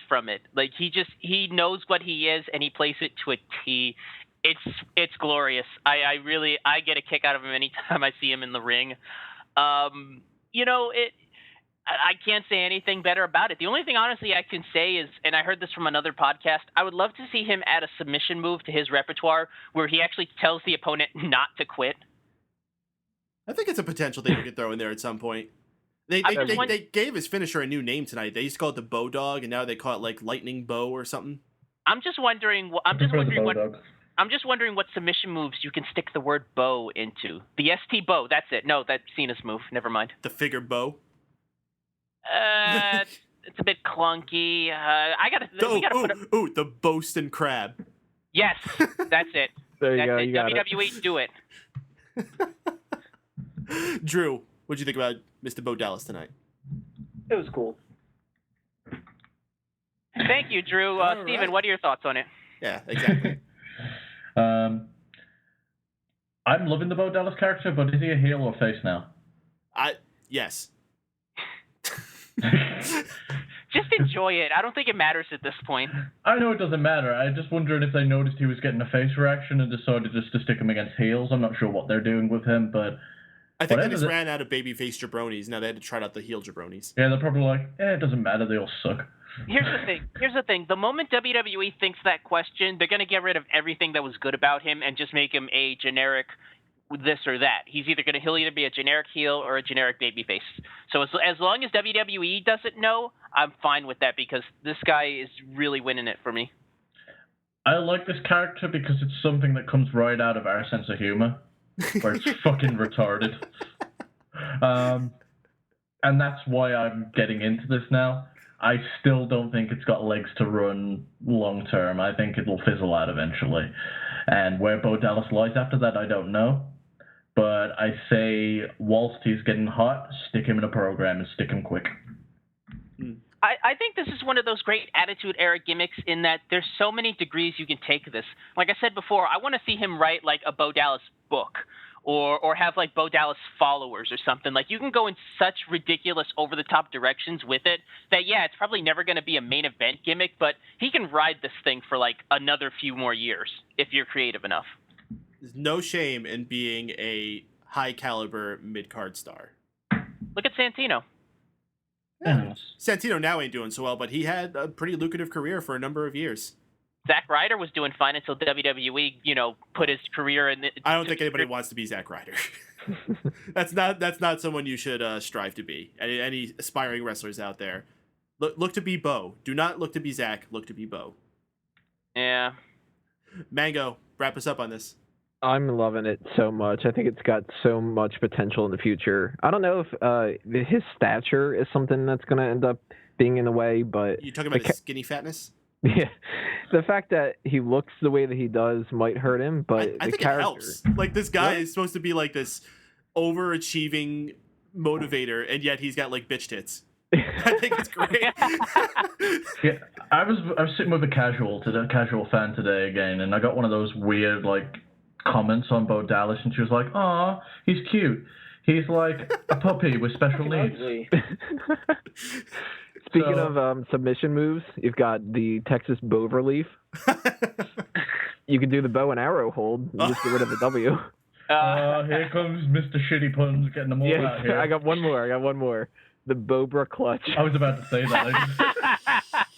from it. Like he knows what he is and he plays it to a T. It's glorious. I get a kick out of him anytime I see him in the ring. I can't say anything better about it. The only thing, honestly, I can say is, and I heard this from another podcast, I would love to see him add a submission move to his repertoire where he actually tells the opponent not to quit. I think it's a potential thing we could throw in there at some point. They gave his finisher a new name tonight. They used to call it the Bo Dog, and now they call it like Lightning Bow or something. I'm just wondering what submission moves you can stick the word bow into. The ST Bow, that's it. No, that's Cena's move. Never mind. The figure bow. It's a bit clunky. The Boston Crab. Yes, that's it. There you go. It. You got WWE, do it. Drew, what'd you think about Mr. Bo Dallas tonight? It was cool. Thank you, Drew. Steven, right. What are your thoughts on it? Yeah, exactly. I'm loving the Bo Dallas character, but is he a heel or face now? Yes. Just enjoy it. I don't think it matters at this point. I know it doesn't matter. I just wondered if they noticed he was getting a face reaction and decided just to stick him against heels. I'm not sure what they're doing with him, but I think they just ran out of babyface jabronis. Now they had to try out the heel jabronis. Yeah, they're probably like, it doesn't matter. They all suck. Here's the thing. The moment WWE thinks that question, they're going to get rid of everything that was good about him and just make him a generic this or that. He'll either be a generic heel or a generic babyface. So as long as WWE doesn't know, I'm fine with that, because this guy is really winning it for me. I like this character because it's something that comes right out of our sense of humor, where it's fucking retarded. And that's why I'm getting into this now. I still don't think it's got legs to run long term. I think it'll fizzle out eventually. And where Bo Dallas lies after that, I don't know. But I say, whilst he's getting hot, stick him in a program and stick him quick. I think this is one of those great Attitude Era gimmicks in that there's so many degrees you can take this. Like I said before, I want to see him write like a Bo Dallas book, or have like Bo Dallas followers or something. Like you can go in such ridiculous over-the-top directions with it that, yeah, it's probably never going to be a main event gimmick, but he can ride this thing for like another few more years if you're creative enough. There's no shame in being a high-caliber mid-card star. Look at Santino. Yeah. Santino now ain't doing so well, but he had a pretty lucrative career for a number of years. Zack Ryder was doing fine until WWE, put his career in. I don't think anybody wants to be Zack Ryder. That's not someone you should strive to be. Any aspiring wrestlers out there, look to be Bo. Do not look to be Zack. Look to be Bo. Yeah. Mango, wrap us up on this. I'm loving it so much. I think it's got so much potential in the future. I don't know if his stature is something that's going to end up being in the way, but... You talking about his skinny fatness? Yeah. The fact that he looks the way that he does might hurt him, but I think character... it helps. Like, this guy is supposed to be like this overachieving motivator, and yet he's got, like, bitch tits. I think it's great. Yeah, I was sitting with a casual fan today again, and I got one of those weird like comments on Bo Dallas, and she was like, "Aw, he's cute. He's like a puppy with special needs." Speaking of submission moves, you've got the Texas bow relief. You can do the bow and arrow hold and just get rid of the W. Here comes Mr. Shitty Puns getting them all out here. I got one more. The Bobra clutch. I was about to say that.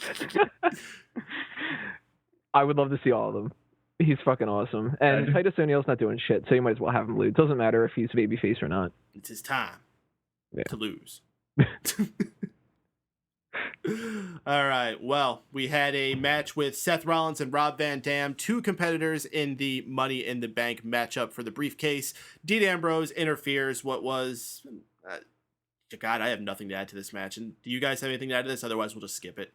I would love to see all of them. He's fucking awesome. And Titus O'Neil's not doing shit, so you might as well have him lose. Doesn't matter if he's babyface or not. It's his time to lose. All right. Well, we had a match with Seth Rollins and Rob Van Dam, two competitors in the Money in the Bank matchup for the briefcase. Dean Ambrose interferes what was... God, I have nothing to add to this match. And do you guys have anything to add to this? Otherwise, we'll just skip it.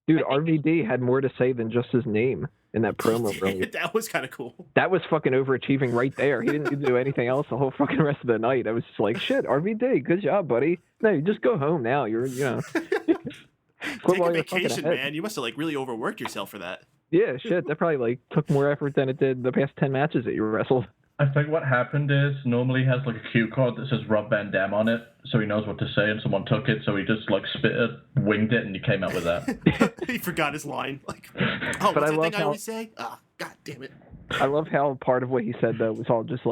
Dude, RVD had more to say than just his name in that promo. That was kind of cool. That was fucking overachieving right there. He didn't do anything else the whole fucking rest of the night. I was just like, shit, RVD, good job, buddy. No, you just go home now. You're. Take a vacation, man. You must have really overworked yourself for that. Yeah, shit. That probably took more effort than it did the past 10 matches that you wrestled. I think what happened is normally he has a cue card that says Rob Van Dam on it, so he knows what to say, and someone took it, so he just spit it, winged it, and he came out with that. He forgot his line. What's that thing I always say? Oh, God damn it. I love how part of what he said, though, was all just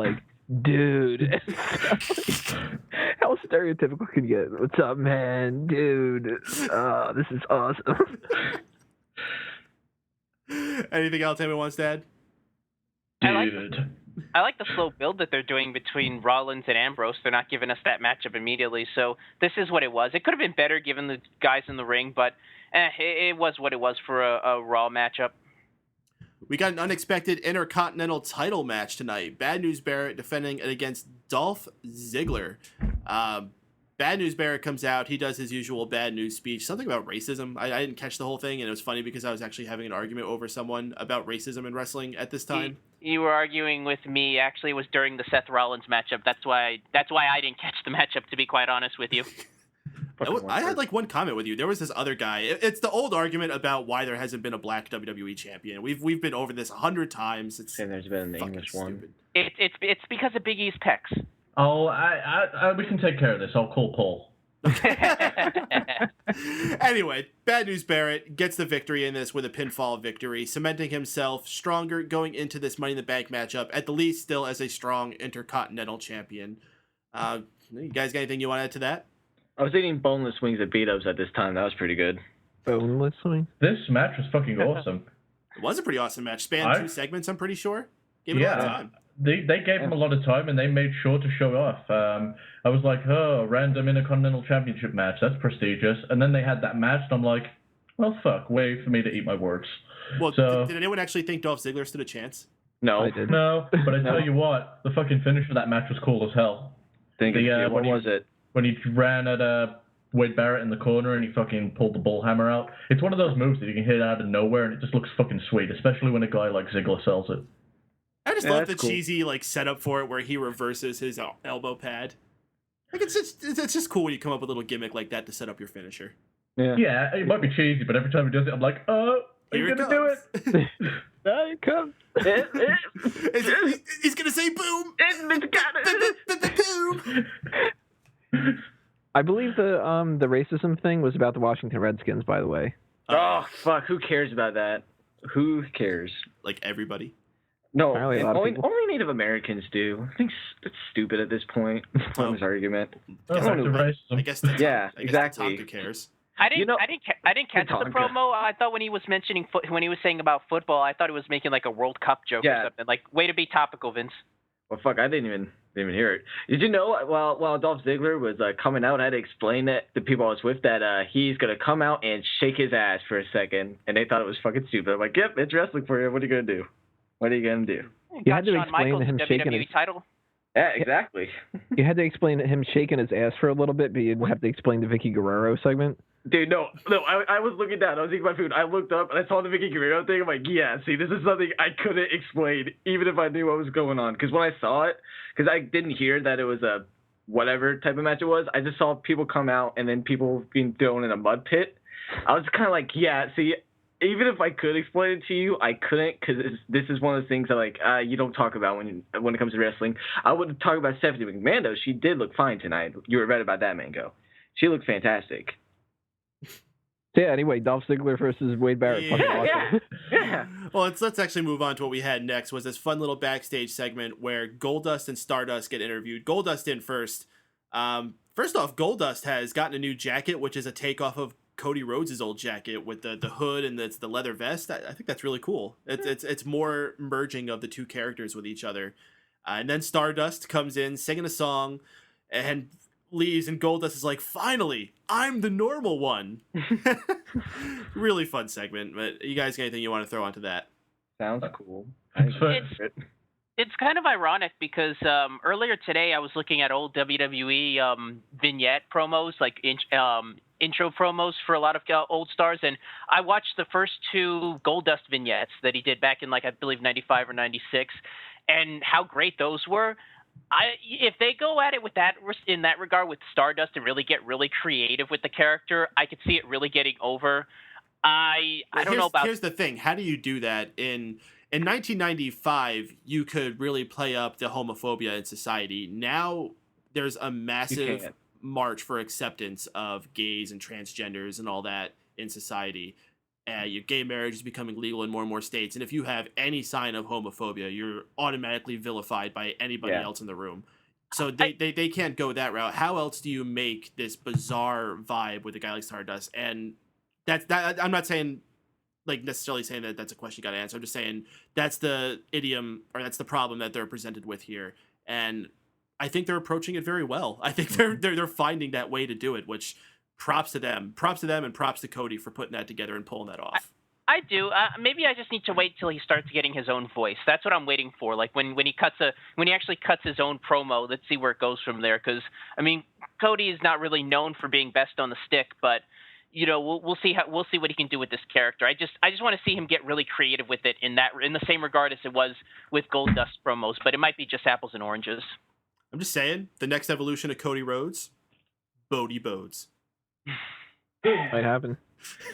dude. How stereotypical can you get? What's up, man? Dude. Oh, this is awesome. Anything else anyone wants to add? Dude. I like the slow build that they're doing between Rollins and Ambrose. They're not giving us that matchup immediately, so this is what it was. It could have been better given the guys in the ring, but it was what it was for a Raw matchup. We got an unexpected Intercontinental title match tonight. Bad News Barret defending against Dolph Ziggler. Bad News Barret comes out. He does his usual bad news speech. Something about racism. I didn't catch the whole thing, and it was funny because I was actually having an argument over someone about racism in wrestling at this time. You were arguing with me. Actually, it was during the Seth Rollins matchup. That's why I didn't catch the matchup, to be quite honest with you. I had one comment with you. There was this other guy. It's the old argument about why there hasn't been a black WWE champion. We've been over this 100 times. And there's been an English one. It's because of Big E's pecs. Oh, we can take care of this. I'll call Paul. Anyway, Bad News Barret gets the victory in this with a pinfall victory, cementing himself stronger going into this Money in the Bank matchup, at the least still as a strong Intercontinental champion. You guys got anything you want to add to that? I was eating boneless wings at Beat-Ups at this time. That was pretty good. Boneless wings? This match was fucking awesome. It was a pretty awesome match. Spanned 2 segments, I'm pretty sure. Gave it a lot of time. They gave him a lot of time, and they made sure to show off. I was like, random Intercontinental Championship match. That's prestigious. And then they had that match, and I'm like, well, fuck, way for me to eat my words. Well, did anyone actually think Dolph Ziggler stood a chance? No. I did. No, but I tell you what, the fucking finish for that match was cool as hell. What was it? When he ran at Wade Barrett in the corner and he fucking pulled the bull hammer out. It's one of those moves that you can hit out of nowhere, and it just looks fucking sweet, especially when a guy like Ziggler sells it. I just love the cheesy setup for it where he reverses his elbow pad. It's just cool when you come up with a little gimmick like that to set up your finisher. Yeah, it might be cheesy, but every time he does it, I'm like, oh, he's gonna do it. There it comes. He's gonna say boom. Boom. I believe the racism thing was about the Washington Redskins, by the way. Oh fuck! Who cares about that? Who cares? Like everybody. No, only Native Americans do. I think it's stupid at this point. This argument. I guess exactly. Tonka cares. I didn't catch the Tatanka. promo. I thought when he was mentioning when he was saying about football, I thought he was making like a World Cup joke or something. Like, way to be topical, Vince. Well, fuck, I didn't even hear it. Did you know while Dolph Ziggler was coming out, I had to explain that the people I was with that he's gonna come out and shake his ass for a second, and they thought it was fucking stupid. I'm like, yep, it's wrestling for you. What are you gonna do? What are you gonna do? You had to Shawn explain Michaels to him the shaking WWE his. title. Yeah, exactly. You had to explain to him shaking his ass for a little bit, but you'd have to explain the Vicke Guerrero segment. Dude, no, I was looking down. I was eating my food. I looked up and I saw the Vicke Guerrero thing. I'm like, yeah, see, this is something I couldn't explain, even if I knew what was going on. Because when I saw it, because I didn't hear that it was a whatever type of match it was, I just saw people come out and then people being thrown in a mud pit. I was kind of like, yeah, see, even if I could explain it to you, I couldn't, because this is one of those things that you don't talk about when it comes to wrestling. I would talk about Stephanie McMahon, though. She did look fine tonight. You were right about that, Mango. She looked fantastic. Yeah, anyway, Dolph Ziggler versus Wade Barrett. Yeah. Well, let's actually move on to what we had next. Was this fun little backstage segment where Goldust and Stardust get interviewed. Goldust in first. First off, Goldust has gotten a new jacket, which is a takeoff of Cody Rhodes' old jacket with the hood and the leather vest. I think that's really cool. It's more merging of the two characters with each other. And then Stardust comes in singing a song and leaves, and Goldust is like, finally, I'm the normal one. Really fun segment. But you guys got anything you want to throw onto that? Sounds cool. It's kind of ironic because earlier today I was looking at old WWE vignette promos, like intro promos for a lot of old stars, and I watched the first two Goldust vignettes that he did back in, like, I believe 95 or 96, and how great those were. If they go at it with that in that regard with Stardust and really get really creative with the character, I could see it really getting over. I don't know about. Here's the thing: how do you do that in 1995? You could really play up the homophobia in society. Now there's a massive march for acceptance of gays and transgenders and all that in society. Your gay marriage is becoming legal in more and more states, and if you have any sign of homophobia, you're automatically vilified by anybody else in the room. So they can't go that route. How else do you make this bizarre vibe with a guy like Stardust? And that I'm not saying, like, necessarily saying that that's a question you got to answer. I'm just saying that's the idiom, or that's the problem that they're presented with here. And I think they're approaching it very well. I think they're finding that way to do it, which. Props to them, and props to Cody for putting that together and pulling that off. I do. Maybe I just need to wait till he starts getting his own voice. That's what I'm waiting for. Like when he actually cuts his own promo. Let's see where it goes from there. Because I mean, Cody is not really known for being best on the stick, but you know, we'll see what he can do with this character. I just want to see him get really creative with it in the same regard as it was with Goldust promos. But it might be just apples and oranges. I'm just saying, the next evolution of Cody Rhodes, Bodie Bodes. Might happen.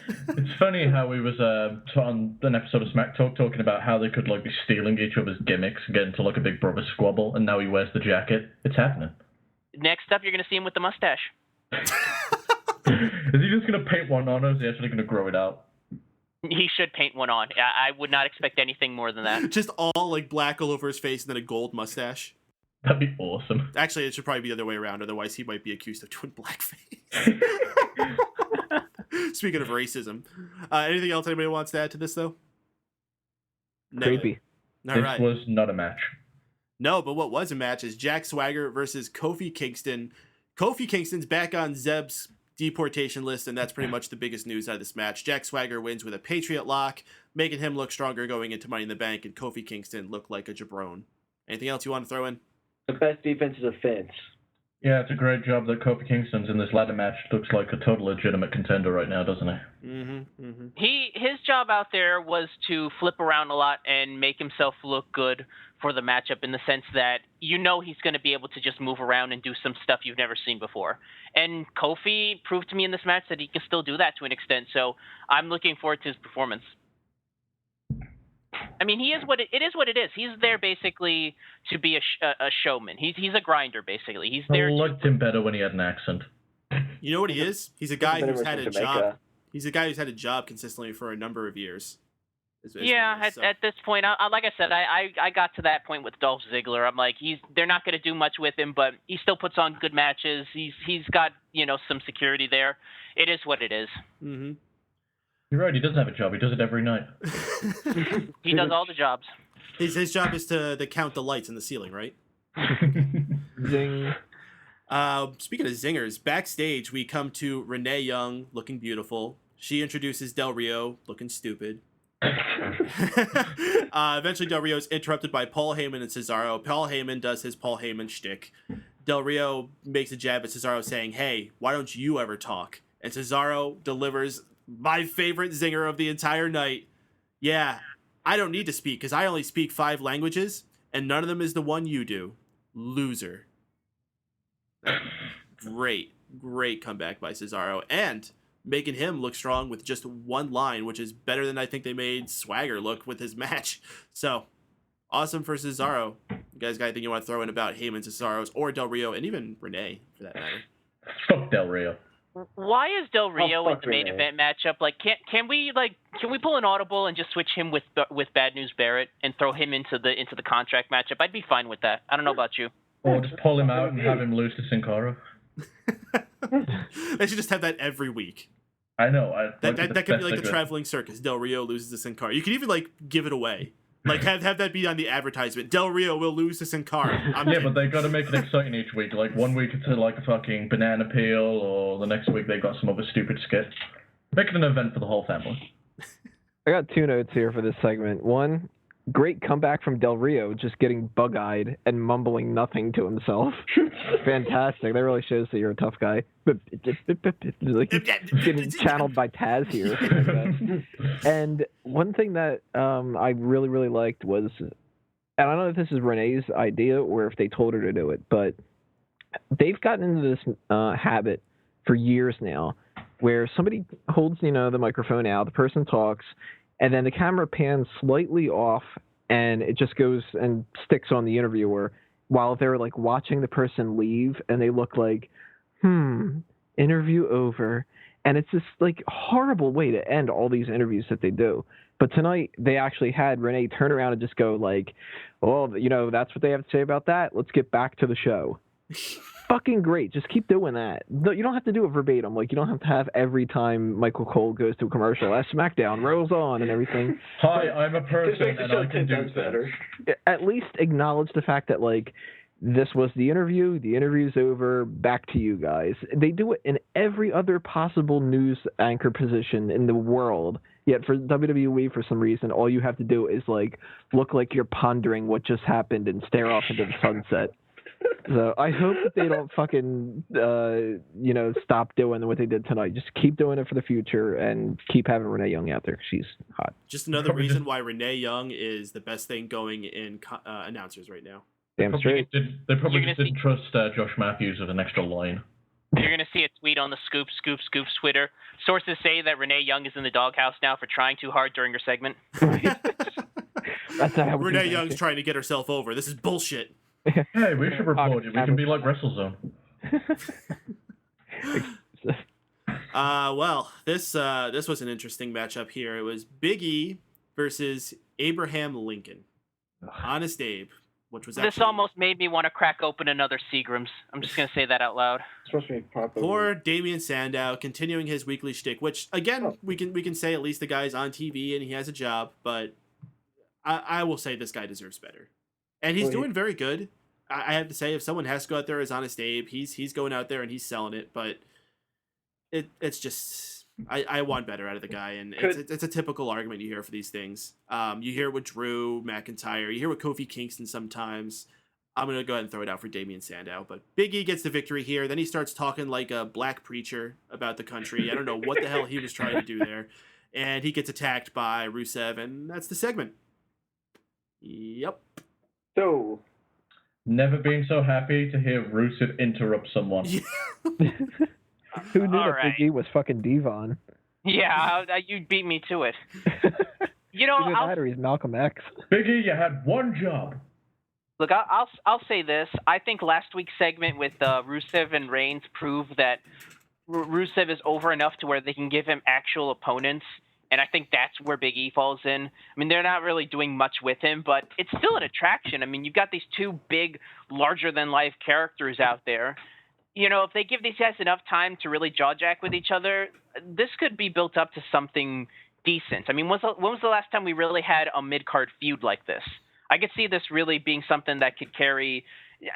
It's funny how he was on an episode of Smack Talk talking about how they could like be stealing each other's gimmicks and get into like a big brother squabble, and now he wears the jacket. It's happening. Next up, you're going to see him with the mustache. Is he just going to paint one on, or is he actually going to grow it out? He should paint one on. I would not expect anything more than that. Just all like black all over his face and then a gold mustache. That'd be awesome. Actually, it should probably be the other way around. Otherwise, he might be accused of doing blackface. Speaking of racism, anything else anybody wants to add to this, though? No. Creepy. All this right. was not a match. No, but what was a match is Jack Swagger versus Kofi Kingston. Kofi Kingston's back on Zeb's deportation list, and that's pretty much the biggest news out of this match. Jack Swagger wins with a Patriot lock, making him look stronger going into Money in the Bank, and Kofi Kingston looked like a jabron. Anything else you want to throw in? The best defense is offense. Yeah, it's a great job that Kofi Kingston's in this ladder match. Looks like a total legitimate contender right now, doesn't he? Mm-hmm, mm-hmm. His job out there was to flip around a lot and make himself look good for the matchup, in the sense that you know he's going to be able to just move around and do some stuff you've never seen before. And Kofi proved to me in this match that he can still do that to an extent, so I'm looking forward to his performance. I mean, it is what it is. He's there basically to be a showman. He's a grinder, basically. He's there. I liked him better when he had an accent. You know what he is? He's a guy who's had a job. He's a guy who's had a job consistently for a number of years. At this point, like I said, I got to that point with Dolph Ziggler. I'm like, they're not going to do much with him, but he still puts on good matches. He's got some security there, it is what it is. Mm-hmm. You're right. He doesn't have a job. He does it every night. He does all the jobs. His job is to count the lights in the ceiling, right? Zing. Speaking of zingers, backstage we come to Renee Young looking beautiful. She introduces Del Rio looking stupid. Eventually Del Rio is interrupted by Paul Heyman and Cesaro. Paul Heyman does his Paul Heyman shtick. Del Rio makes a jab at Cesaro saying, "Hey, why don't you ever talk?" And Cesaro delivers my favorite zinger of the entire night. "Yeah, I don't need to speak because I only speak 5 languages and none of them is the one you do. Loser." Great comeback by Cesaro, and making him look strong with just one line, which is better than I think they made Swagger look with his match. So, awesome for Cesaro. You guys got anything you want to throw in about Heyman, Cesaro's, or Del Rio, and even Renee, for that matter? Fuck Del Rio. Why is Del Rio in the main Renee. event matchup? Like, can we pull an audible and just switch him with Bad News Barret and throw him into the contract matchup? I'd be fine with that. I don't know about you. Or just pull him out and have him lose to Sin Cara. They should just have that every week. I know. That could be like a traveling circus. Del Rio loses to Sin Cara. You could even give it away. Like have that be on the advertisement. Del Rio will lose to Sin Cara. But they got to make it exciting each week. Like one week it's like a fucking banana peel, or the next week they got some other stupid skit. Make it an event for the whole family. I got 2 notes here for this segment. One, great comeback from Del Rio, just getting bug-eyed and mumbling nothing to himself. Fantastic. That really shows that you're a tough guy. Like he's getting channeled by Taz here. And one thing that I really, really liked was, and I don't know if this is Renee's idea or if they told her to do it, but they've gotten into this habit for years now where somebody holds, the microphone out, the person talks, and then the camera pans slightly off and it just goes and sticks on the interviewer while they're like watching the person leave and they look like, interview over. And it's this like horrible way to end all these interviews that they do. But tonight they actually had Renee turn around and just go like, "Oh, that's what they have to say about that. Let's get back to the show." Fucking great. Just keep doing that. You don't have to do it verbatim. Like, you don't have to have every time Michael Cole goes to a commercial, as SmackDown rolls on and everything. Hi, I'm a person and I can do better. At least acknowledge the fact that, like, this was the interview's over, back to you guys. They do it in every other possible news anchor position in the world. Yet for WWE, for some reason, all you have to do is, like, look like you're pondering what just happened and stare off into the sunset. So I hope that they don't fucking, stop doing what they did tonight. Just keep doing it for the future and keep having Renee Young out there. She's hot. Just another reason why Renee Young is the best thing going in announcers right now. Damn straight. They probably just didn't trust Josh Matthews with an extra line. You're going to see a tweet on the Scoop Twitter. Sources say that Renee Young is in the doghouse now for trying too hard during her segment. That's how Renee Young's trying to get herself over. This is bullshit. Hey, we should report it. We can be like WrestleZone. Well, this was an interesting matchup here. It was Big E versus Abraham Lincoln. Honest Abe, which was This almost made me want to crack open another Seagram's. I'm just going to say that out loud. Poor Damien Sandow continuing his weekly shtick, which again we can say at least the guy's on TV and he has a job, but I will say this guy deserves better. And he's doing very good. I have to say, if someone has to go out there as Honest Abe, he's going out there and he's selling it. But it's just I want better out of the guy, and it's a typical argument you hear for these things. You hear it with Drew McIntyre, you hear it with Kofi Kingston sometimes. I'm gonna go ahead and throw it out for Damien Sandow, but Big E gets the victory here. Then he starts talking like a black preacher about the country. I don't know what the hell he was trying to do there, and he gets attacked by Rusev, and that's the segment. Yep. So, never been so happy to hear Rusev interrupt someone. Who knew that right. Big E was fucking Devon? Yeah, you beat me to it. Either he's Malcolm X. Big E, you had one job. Look, I'll say this. I think last week's segment with Rusev and Reigns proved that Rusev is over enough to where they can give him actual opponents. And I think that's where Big E falls in. I mean, they're not really doing much with him, but it's still an attraction. I mean, you've got these two big, larger-than-life characters out there. if they give these guys enough time to really jaw jack with each other, this could be built up to something decent. I mean, when was the last time we really had a mid-card feud like this? I could see this really being something that could carry,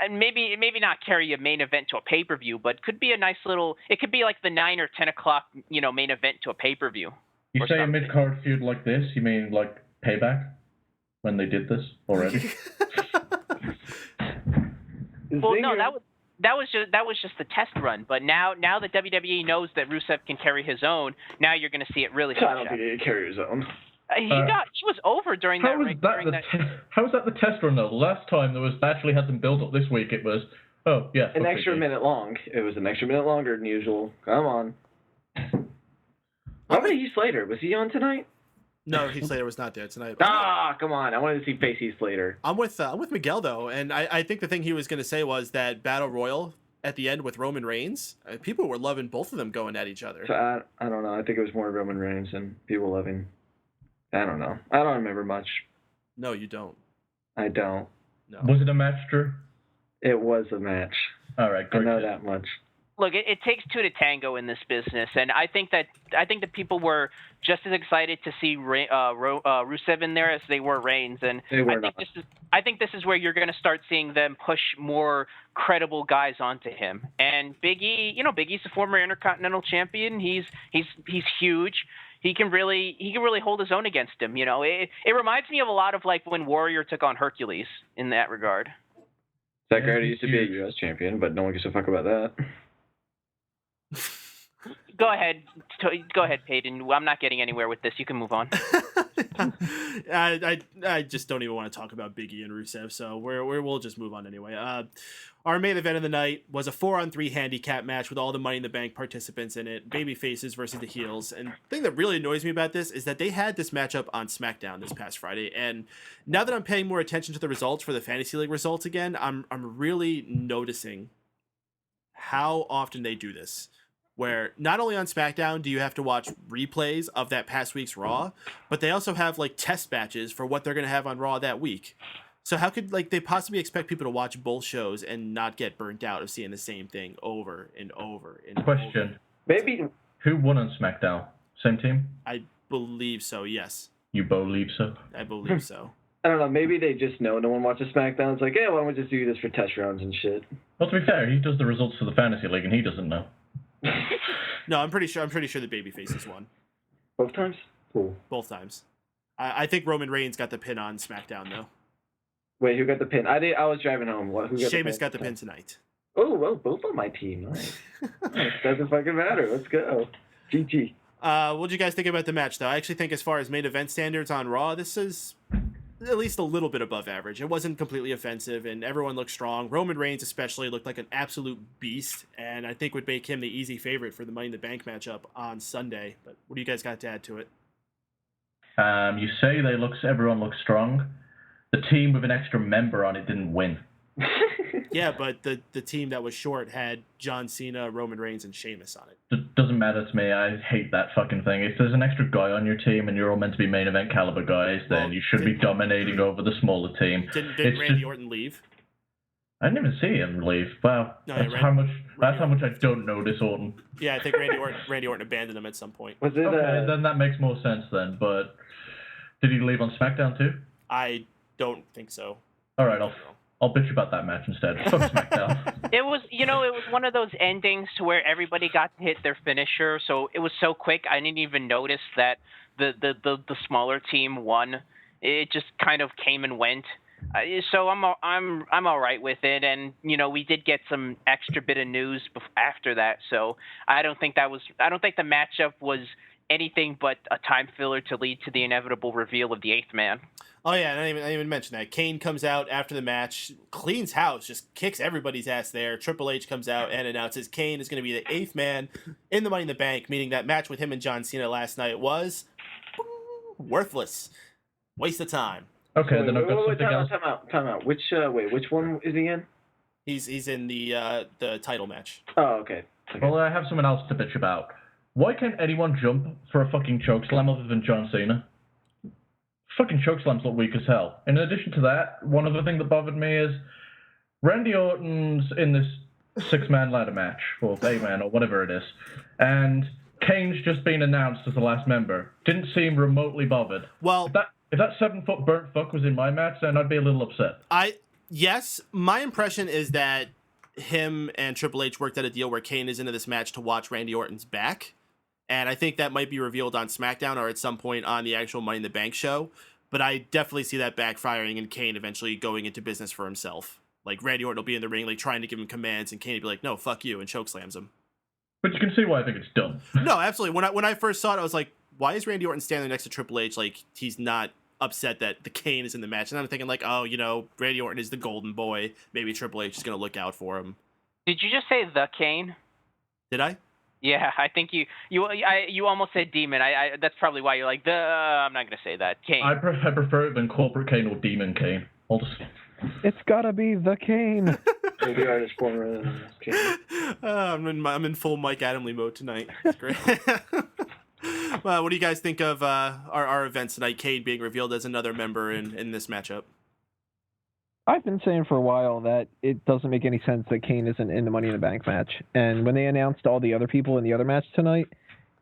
maybe not carry a main event to a pay-per-view, but could be a nice little, it could be like the 9 or 10 o'clock, main event to a pay-per-view. You say a mid-card feud like this, you mean like Payback? When they did this already? Well, no, that was just the test run. But now that WWE knows that Rusev can carry his own, now you're going to see it really. I don't think he can carry his own. He was over during that. How was that the test run though? Last time they actually had them build up. This week it was an extra minute long. It was an extra minute longer than usual. Come on. How about Heath Slater? Was he on tonight? No, Heath Slater was not there tonight. Come on. I wanted to see face Heath Slater. I'm with Miguel, though, and I think the thing he was going to say was that Battle Royal at the end with Roman Reigns, people were loving both of them going at each other. So I don't know. I think it was more Roman Reigns and people loving. I don't know. I don't remember much. No, you don't. I don't. No. Was it a match, Drew? It was a match. All right, I know that much. Look, it takes two to tango in this business, and I think that people were just as excited to see Rusev in there as they were Reigns, and I think this is where you're going to start seeing them push more credible guys onto him. And Big E, Big E's a former Intercontinental champion. He's huge. He can really hold his own against him. It reminds me of a lot of like when Warrior took on Hercules in that regard. Zack Ryder used to be a U.S. champion, but no one gives a fuck about that. Go ahead, Paden. I'm not getting anywhere with this. You can move on. I just don't even want to talk about Big E and Rusev, so we'll just move on anyway. Our main event of the night was a 4-on-3 handicap match with all the Money in the Bank participants in it, baby faces versus the heels. And the thing that really annoys me about this is that they had this matchup on SmackDown this past Friday, and now that I'm paying more attention to the results for the Fantasy League results again, I'm really noticing how often they do this. Where not only on SmackDown do you have to watch replays of that past week's Raw, but they also have like test matches for what they're going to have on Raw that week. So how could they possibly expect people to watch both shows and not get burnt out of seeing the same thing over and over and Question. over? Maybe. Who won on SmackDown? Same team? I believe so, yes. You believe so? I believe so. I don't know, maybe they just know no one watches SmackDown. It's like, yeah, why don't we just do this for test rounds and shit? Well, to be fair, he does the results for the Fantasy League and he doesn't know. No, I'm pretty sure the babyfaces won. Both times? Cool. Both times. I think Roman Reigns got the pin on SmackDown, though. Wait, who got the pin? I was driving home. Who got Sheamus got the pin tonight. Oh, well, both on my team. Nice. Doesn't fucking matter. Let's go. GG. What did you guys think about the match, though? I actually think as far as main event standards on Raw, this is at least a little bit above average. It wasn't completely offensive, and everyone looked strong. Roman Reigns especially looked like an absolute beast, and I think would make him the easy favorite for the Money in the Bank matchup on Sunday. But what do you guys got to add to it? You say everyone looks strong. The team with an extra member on it didn't win. Yeah, but the team that was short had John Cena, Roman Reigns, and Sheamus on it. It doesn't matter to me. I hate that fucking thing. If there's an extra guy on your team and you're all meant to be main event caliber guys, then you should be dominating over the smaller team. Didn't Randy Orton leave? I didn't even see him leave. Wow, that's how much I don't notice Orton. Yeah, I think Randy Orton abandoned him at some point. Was it? Okay, then that makes more sense then. But did he leave on SmackDown too? I don't think so. All right, I'll bitch about that match instead. Fuck SmackDown. It was one of those endings to where everybody got to hit their finisher, so it was so quick I didn't even notice that the smaller team won. It just kind of came and went. So I'm all right with it, and we did get some extra bit of news after that. So I don't think the matchup was anything but a time filler to lead to the inevitable reveal of the 8th man. Oh yeah, and I didn't even mention that. Kane comes out after the match, cleans house, just kicks everybody's ass there. Triple H comes out and announces Kane is going to be the 8th man in the Money in the Bank, meaning that match with him and John Cena last night was worthless. Waste of time. Okay, then I've got something else. Time out. Which one is he in? He's in the title match. Oh, okay. Well, I have someone else to bitch about. Why can't anyone jump for a fucking chokeslam other than John Cena? Fucking chokeslams look weak as hell. In addition to that, one other thing that bothered me is Randy Orton's in this 6-man ladder match, or 8-man, or whatever it is. And Kane's just been announced as the last member. Didn't seem remotely bothered. Well, if that 7-foot burnt fuck was in my match, then I'd be a little upset. Yes, my impression is that him and Triple H worked out a deal where Kane is into this match to watch Randy Orton's back. And I think that might be revealed on SmackDown or at some point on the actual Money in the Bank show. But I definitely see that backfiring and Kane eventually going into business for himself. Like, Randy Orton will be in the ring, like, trying to give him commands, and Kane will be like, no, fuck you, and chokeslams him. But you can see why I think it's dumb. No, absolutely. When I first saw it, I was like, why is Randy Orton standing next to Triple H? Like, he's not upset that the Kane is in the match. And I'm thinking, like, oh, you know, Randy Orton is the golden boy. Maybe Triple H is going to look out for him. Did you just say the Kane? Did I? Yeah, I think you almost said demon. That's probably why you're like, I'm not going to say that. Kane. I prefer it than corporate Kane or demon Kane. I'll just... It's gotta be the Kane. Maybe artist former than Kane. I'm in full Mike Adamley mode tonight. It's great. Well, what do you guys think of our events tonight? Kane being revealed as another member in this matchup. I've been saying for a while that it doesn't make any sense that Kane isn't in the Money in the Bank match. And when they announced all the other people in the other match tonight,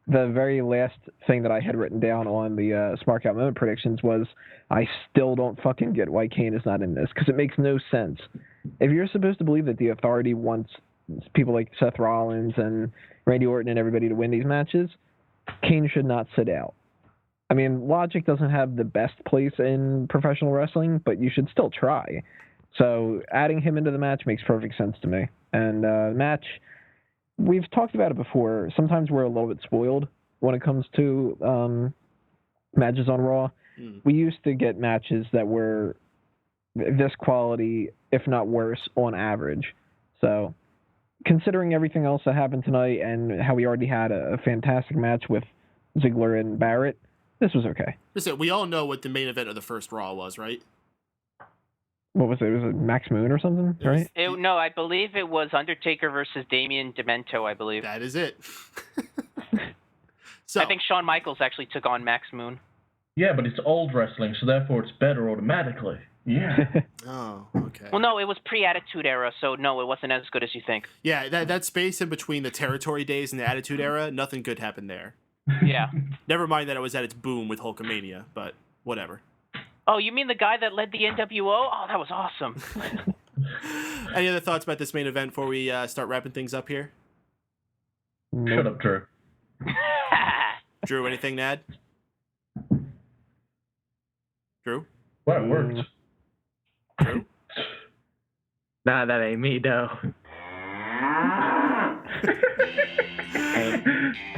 the very last thing that I had written down on the Smart Out Moment predictions was, I still don't fucking get why Kane is not in this, because it makes no sense. If you're supposed to believe that the Authority wants people like Seth Rollins and Randy Orton and everybody to win these matches, Kane should not sit out. I mean, logic doesn't have the best place in professional wrestling, but you should still try. So adding him into the match makes perfect sense to me. And match, we've talked about it before. Sometimes we're a little bit spoiled when it comes to matches on Raw. We used to get matches that were this quality, if not worse, on average. So considering everything else that happened tonight and how we already had a fantastic match with Ziggler and Barret, this was okay. Listen, we all know what the main event of the first Raw was, right? What was it? Was it Max Moon or something, right? No, I believe it was Undertaker versus Damien Demento, I believe. That is it. So I think Shawn Michaels actually took on Max Moon. Yeah, but it's old wrestling, so therefore it's better automatically. Yeah. Oh, okay. Well, no, it was pre-Attitude Era, so no, it wasn't as good as you think. Yeah, that space in between the Territory days and the Attitude Era, nothing good happened there. Yeah. Never mind that it was at its boom with Hulkamania, but whatever. Oh, you mean the guy that led the NWO? Oh, that was awesome. Any other thoughts about this main event before we start wrapping things up here? Shut up, Drew. Drew, anything to add? Drew? Well, it worked. Drew? Nah, that ain't me, though.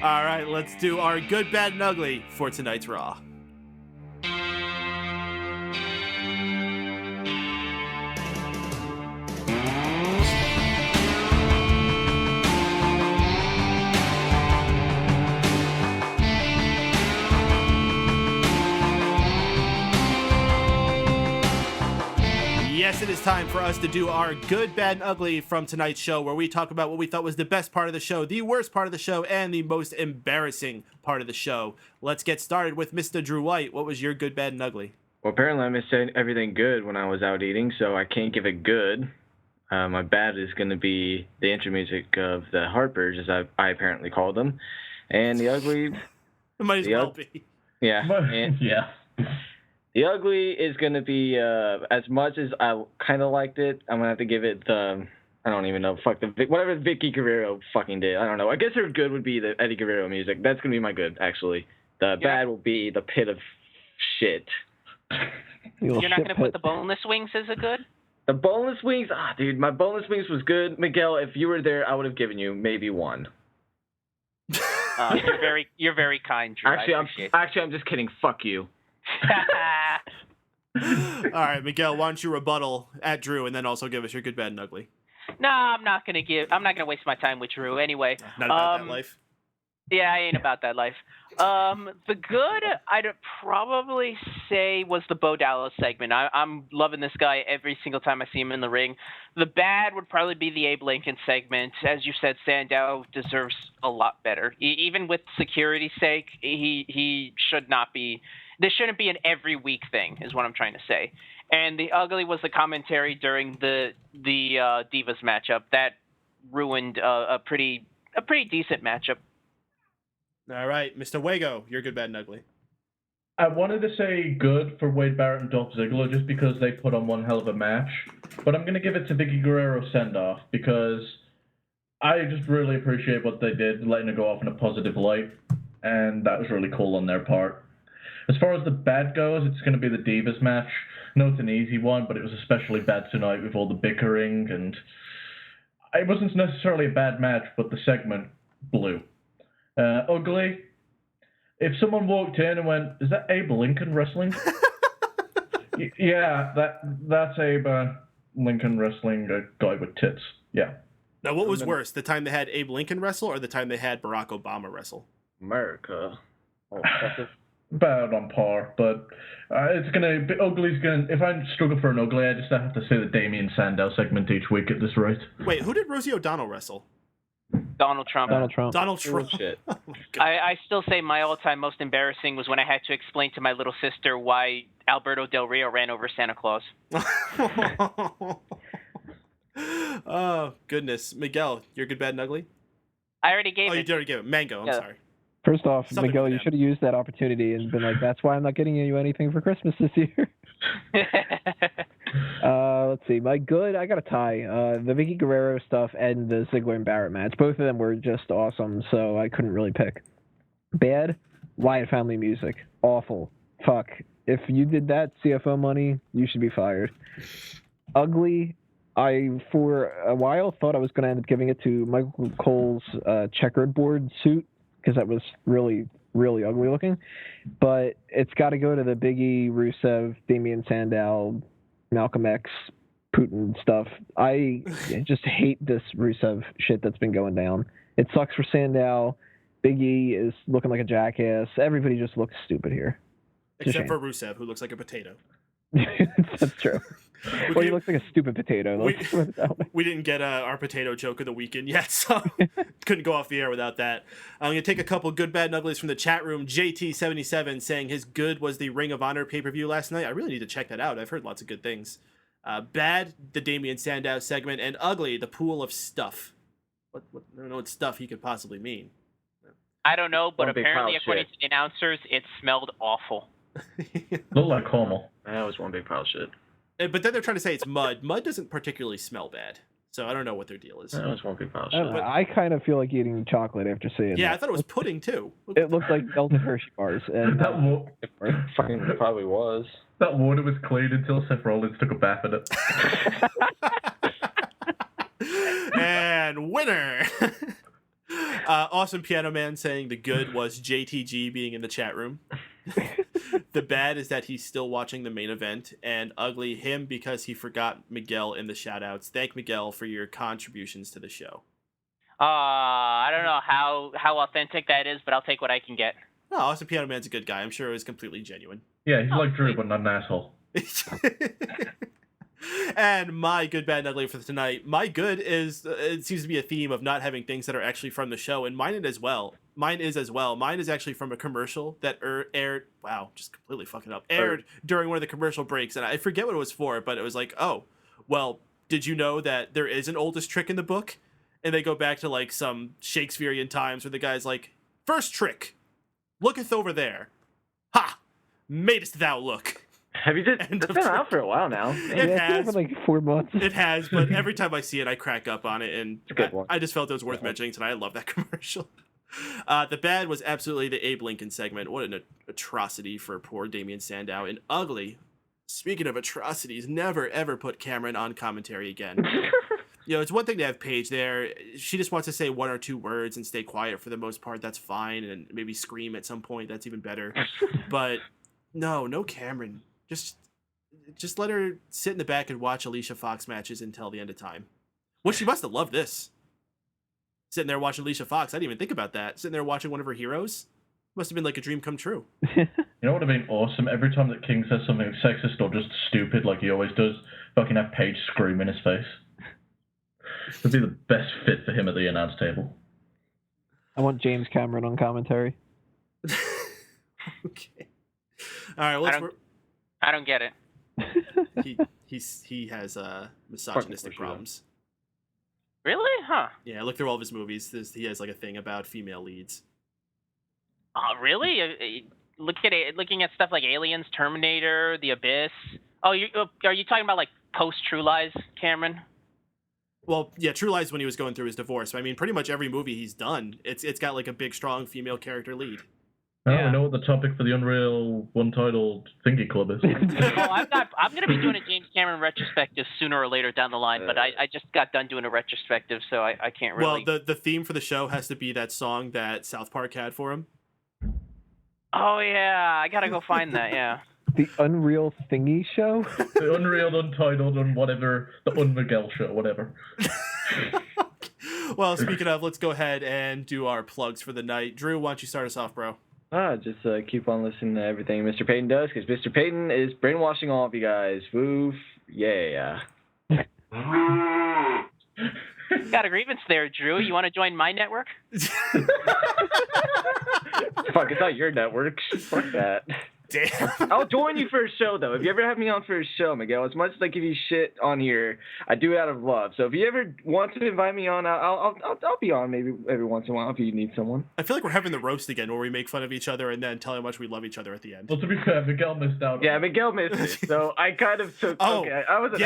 All right, let's do our good, bad, and ugly for tonight's Raw. Yes, it is time for us to do our good, bad, and ugly from tonight's show, where we talk about what we thought was the best part of the show, the worst part of the show, and the most embarrassing part of the show. Let's get started with Mr. Drew White. What was your good, bad, and ugly? Well, apparently I missed everything good when I was out eating, so I can't give it good. My bad is going to be the intro music of the Harpers, as I apparently called them. And the ugly... It might as well be. Yeah. Yeah. The ugly is going to be, as much as I kind of liked it, I'm going to have to give it the, I don't even know, whatever Vicke Guerrero fucking did. I don't know. I guess her good would be the Eddie Guerrero music. That's going to be my good, actually. The bad will be the pit of shit. You're not going to put the boneless wings as a good? The boneless wings? Dude, my boneless wings was good. Miguel, if you were there, I would have given you maybe one. You're very kind, Drew. Actually, I'm just kidding. Fuck you. All right, Miguel, why don't you rebuttal at Drew and then also give us your good, bad, and ugly? No, I'm not gonna waste my time with Drew anyway. Not about that life. Yeah, I ain't about that life. The good, I'd probably say, was the Bo Dallas segment. I'm loving this guy every single time I see him in the ring. The bad would probably be the Abe Lincoln segment. As you said, Sandow deserves a lot better. Even with security's sake, he should not be. This shouldn't be an every week thing, is what I'm trying to say. And the ugly was the commentary during the Divas matchup. That ruined a pretty decent matchup. All right, Mr. Wago, you're good, bad, and ugly. I wanted to say good for Wade Barrett and Dolph Ziggler just because they put on one hell of a match, but I'm going to give it to Vicke Guerrero send-off because I just really appreciate what they did, letting it go off in a positive light, and that was really cool on their part. As far as the bad goes, it's going to be the Divas match. No, it's an easy one, but it was especially bad tonight with all the bickering, and it wasn't necessarily a bad match, but the segment blew. Ugly. If someone walked in and went, "Is that Abe Lincoln wrestling?" Yeah, that's Abe Lincoln wrestling, a guy with tits. Yeah. Now, what was worse, the time they had Abe Lincoln wrestle or the time they had Barack Obama wrestle? America. Oh, Bad on par, but it's gonna be ugly's gonna. If I struggle for an ugly, I just have to say the Damien Sandow segment each week at this rate. Wait, who did Rosie O'Donnell wrestle? Donald Trump. Donald Trump. Donald Trump. Shit. Oh my God. I still say my all-time most embarrassing was when I had to explain to my little sister why Alberto Del Rio ran over Santa Claus. Oh, goodness. Miguel, you're good, bad, and ugly? I already gave You it. did already give it. Mango, I'm Yeah. sorry. First off, Something Miguel, for you them. should have used that opportunity and been like, "That's why I'm not getting you anything for Christmas this year." Let's see. My good, I got a tie. The Vicke Guerrero stuff and the Ziggler and Barrett match. Both of them were just awesome, so I couldn't really pick. Bad, Wyatt family music. Awful. Fuck. If you did that, CFO money, you should be fired. Ugly, I, for a while, thought I was going to end up giving it to Michael Cole's checkered board suit, because that was really, really ugly looking. But it's got to go to the Big E, Rusev, Damien Sandow, Malcolm X, Putin stuff. I just hate this Rusev shit that's been going down. It sucks for Sandow. Big E is looking like a jackass. Everybody just looks stupid here. Except for Rusev, who looks like a potato. That's true. Well, he looks like a stupid potato. We didn't get our potato joke of the weekend yet, so couldn't go off the air without that. I'm going to take a couple good, bad, and uglies from the chat room. JT77 saying his good was the Ring of Honor pay-per-view last night. I really need to check that out. I've heard lots of good things. Bad, the Damien Sandow segment, and ugly, the pool of stuff. What I don't know what stuff he could possibly mean. I don't know, but One big apparently, pile of according shit. to the announcers, it smelled awful. Look like Homo. That was one big pile of shit. But then they're trying to say it's mud. Mud doesn't particularly smell bad, so I don't know what their deal is. That was one big pile of I shit. don't know. I kind of feel like eating chocolate after seeing Yeah, I that. thought it was pudding too. It looked like melted Hershey bars. And It fucking probably was. That water was clean until Seth Rollins took a bath in it. And winner. Awesome Piano Man saying the good was JTG being in the chat room. The bad is that he's still watching the main event, and ugly him because he forgot Miguel in the shoutouts. Thank Miguel for your contributions to the show. I don't know how authentic that is, but I'll take what I can get. Oh, Awesome Piano Man's a good guy. I'm sure it was completely genuine. Yeah, he's like Drew, but not an asshole. And my good, bad, and ugly for tonight. My good is, it seems to be a theme of not having things that are actually from the show, and mine is as well. Mine is actually from a commercial that aired, wow, just completely fucking up, aired during one of the commercial breaks, and I forget what it was for, but it was like, oh, well, did you know that there is an oldest trick in the book? And they go back to like some Shakespearean times where the guy's like, first trick, looketh over there. Ha! Madest thou look. Have you just? It's been out for a while now. It yeah, has. it's been like 4 months. It has, but every time I see it, I crack up on it, and It's a good one. I just felt it was worth mentioning tonight. I love that commercial. The bad was absolutely the Abe Lincoln segment. What an atrocity for poor Damien Sandow. And ugly, speaking of atrocities, never ever put Cameron on commentary again. You know, it's one thing to have Paige there. She just wants to say one or two words and stay quiet for the most part. That's fine, and maybe scream at some point. That's even better. But no Cameron. Just let her sit in the back and watch Alicia Fox matches until the end of time. Well, she must have loved this. Sitting there watching Alicia Fox. I didn't even think about that. Sitting there watching one of her heroes. Must have been like a dream come true. You know what would have been awesome? Every time that King says something sexist or just stupid like he always does, fucking have Paige scream in his face. It'd be the best fit for him at the announce table. I want James Cameron on commentary. Okay. All right, let's. I don't get it. He has misogynistic problems. Really? Huh. Yeah, look through all of his movies. He has like a thing about female leads. Really? Looking at stuff like Aliens, Terminator, The Abyss. Oh, are you talking about like post True Lies, Cameron? Well, yeah, True Lies when he was going through his divorce. I mean, pretty much every movie he's done, it's got like a big, strong female character lead. I know what the topic for the Unreal One-Titled Thingy Club is. I'm going to be doing a James Cameron retrospective sooner or later down the line, but I just got done doing a retrospective, so I can't really... Well, the theme for the show has to be that song that South Park had for him. Oh, yeah, I got to go find that, yeah. The Unreal Thingy Show? The Unreal, Untitled, and whatever, the Un-Miguel Show, whatever. Well, speaking of, let's go ahead and do our plugs for the night. Drew, why don't you start us off, bro? Just keep on listening to everything Mr. Paden does, because Mr. Paden is brainwashing all of you guys. Woof. Yeah. Got a grievance there, Drew. You want to join my network? Fuck, it's not your network. Fuck that. Damn. I'll join you for a show, though. If you ever have me on for a show, Miguel, as much as I give you shit on here, I do it out of love. So if you ever want to invite me on, I'll be on maybe every once in a while if you need someone. I feel like we're having the roast again, where we make fun of each other and then tell how much we love each other at the end. Well, to be fair, Miguel missed out. Yeah, Miguel missed it, so I kind of took... Oh, okay, I was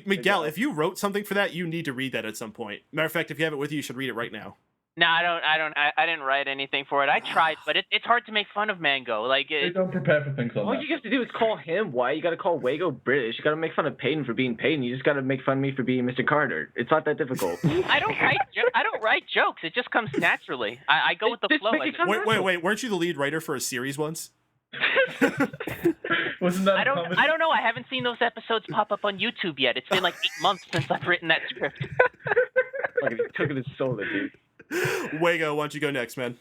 Miguel, if you wrote something for that, you need to read that at some point. Matter of fact, if you have it with you, you should read it right now. No, I didn't write anything for it. I tried, but it's hard to make fun of Mango. Like, They don't prepare for things on all that. you have to do is call him Wyatt. You got to call Wago British. You got to make fun of Paden for being Paden. You just got to make fun of me for being Mr. Carter. It's not that difficult. I don't write jokes. It just comes naturally. I go with the flow. Wait, weren't you the lead writer for a series once? Wasn't that I don't know. I haven't seen those episodes pop up on YouTube yet. It's been like 8 months since I've written that script. Fucking took it and stole it, dude. Wago, why don't you go next, man?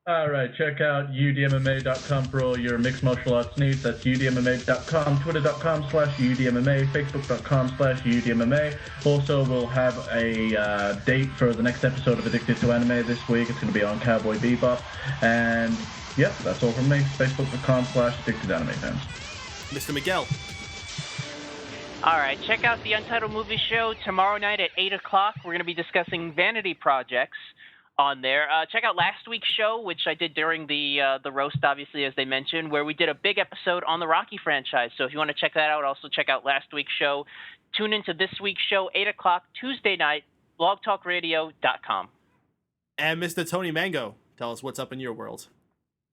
Alright, check out udmma.com for all your mixed martial arts needs. That's udmma.com, twitter.com/udmma, facebook.com/udmma. Also, we'll have a date for the next episode of Addicted to Anime this week. It's going to be on Cowboy Bebop. And, yep, that's all from me. Facebook.com/addictedanime fans. Mr. Miguel. All right, check out the Untitled Movie Show tomorrow night at 8 o'clock. We're going to be discussing vanity projects on there. Check out last week's show, which I did during the roast, obviously, as they mentioned, where we did a big episode on the Rocky franchise. So if you want to check that out, also check out last week's show. Tune into this week's show, 8 o'clock, Tuesday night, blogtalkradio.com. And Mr. Tony Mango, tell us what's up in your world.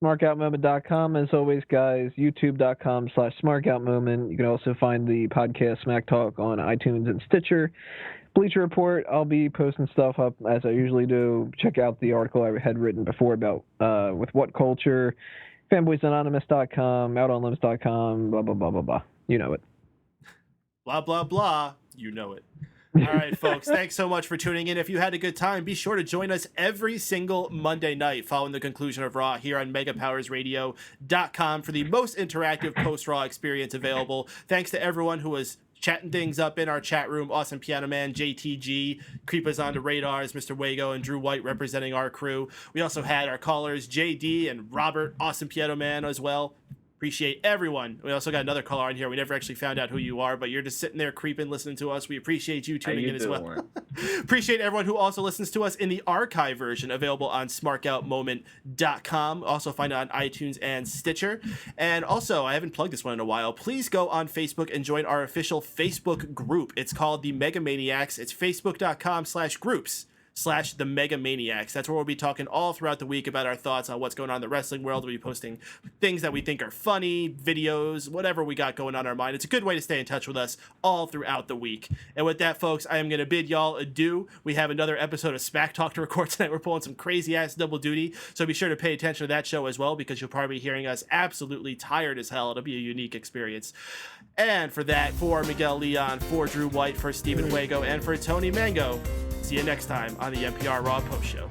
SmarkoutMoment.com, as always, guys. YouTube.com/SmarkoutMoment. You can also find the podcast Smack Talk on iTunes and Stitcher. Bleacher Report, I'll be posting stuff up as I usually do. Check out the article I had written before about with What Culture. FanboysAnonymous.com, OutOnLimbs.com, blah, blah, blah, blah, blah. You know it. Blah, blah, blah. You know it. All right, folks, thanks so much for tuning in. If you had a good time, be sure to join us every single Monday night following the conclusion of Raw here on MegaPowersRadio.com for the most interactive post-Raw experience available. Thanks to everyone who was chatting things up in our chat room. Awesome Piano Man, JTG, Creep Us Onto Radars, Mr. Wago, and Drew White representing our crew. We also had our callers, JD and Robert, Awesome Piano Man as well. Appreciate everyone. We also got another caller on here. We never actually found out who you are, but you're just sitting there creeping, listening to us. We appreciate you tuning in as well. Appreciate everyone who also listens to us in the archive version, available on smarkoutmoment.com. Also find it on iTunes and Stitcher. And also, I haven't plugged this one in a while. Please go on Facebook and join our official Facebook group. It's called the Mega Maniacs. It's facebook.com/groups/the Mega Maniacs. That's where we'll be talking all throughout the week about our thoughts on what's going on in the wrestling world. We'll be posting things that we think are funny, videos, whatever we got going on in our mind. It's a good way to stay in touch with us all throughout the week. And with that, folks, I am going to bid y'all adieu. We have another episode of Smack Talk to record tonight. We're pulling some crazy-ass double duty, so be sure to pay attention to that show as well, because you'll probably be hearing us absolutely tired as hell. It'll be a unique experience. And for that, for Miguel Leon, for Drew White, for Stephen Wago, and for Tony Mango, see you next time on the MPR Raw Post Show.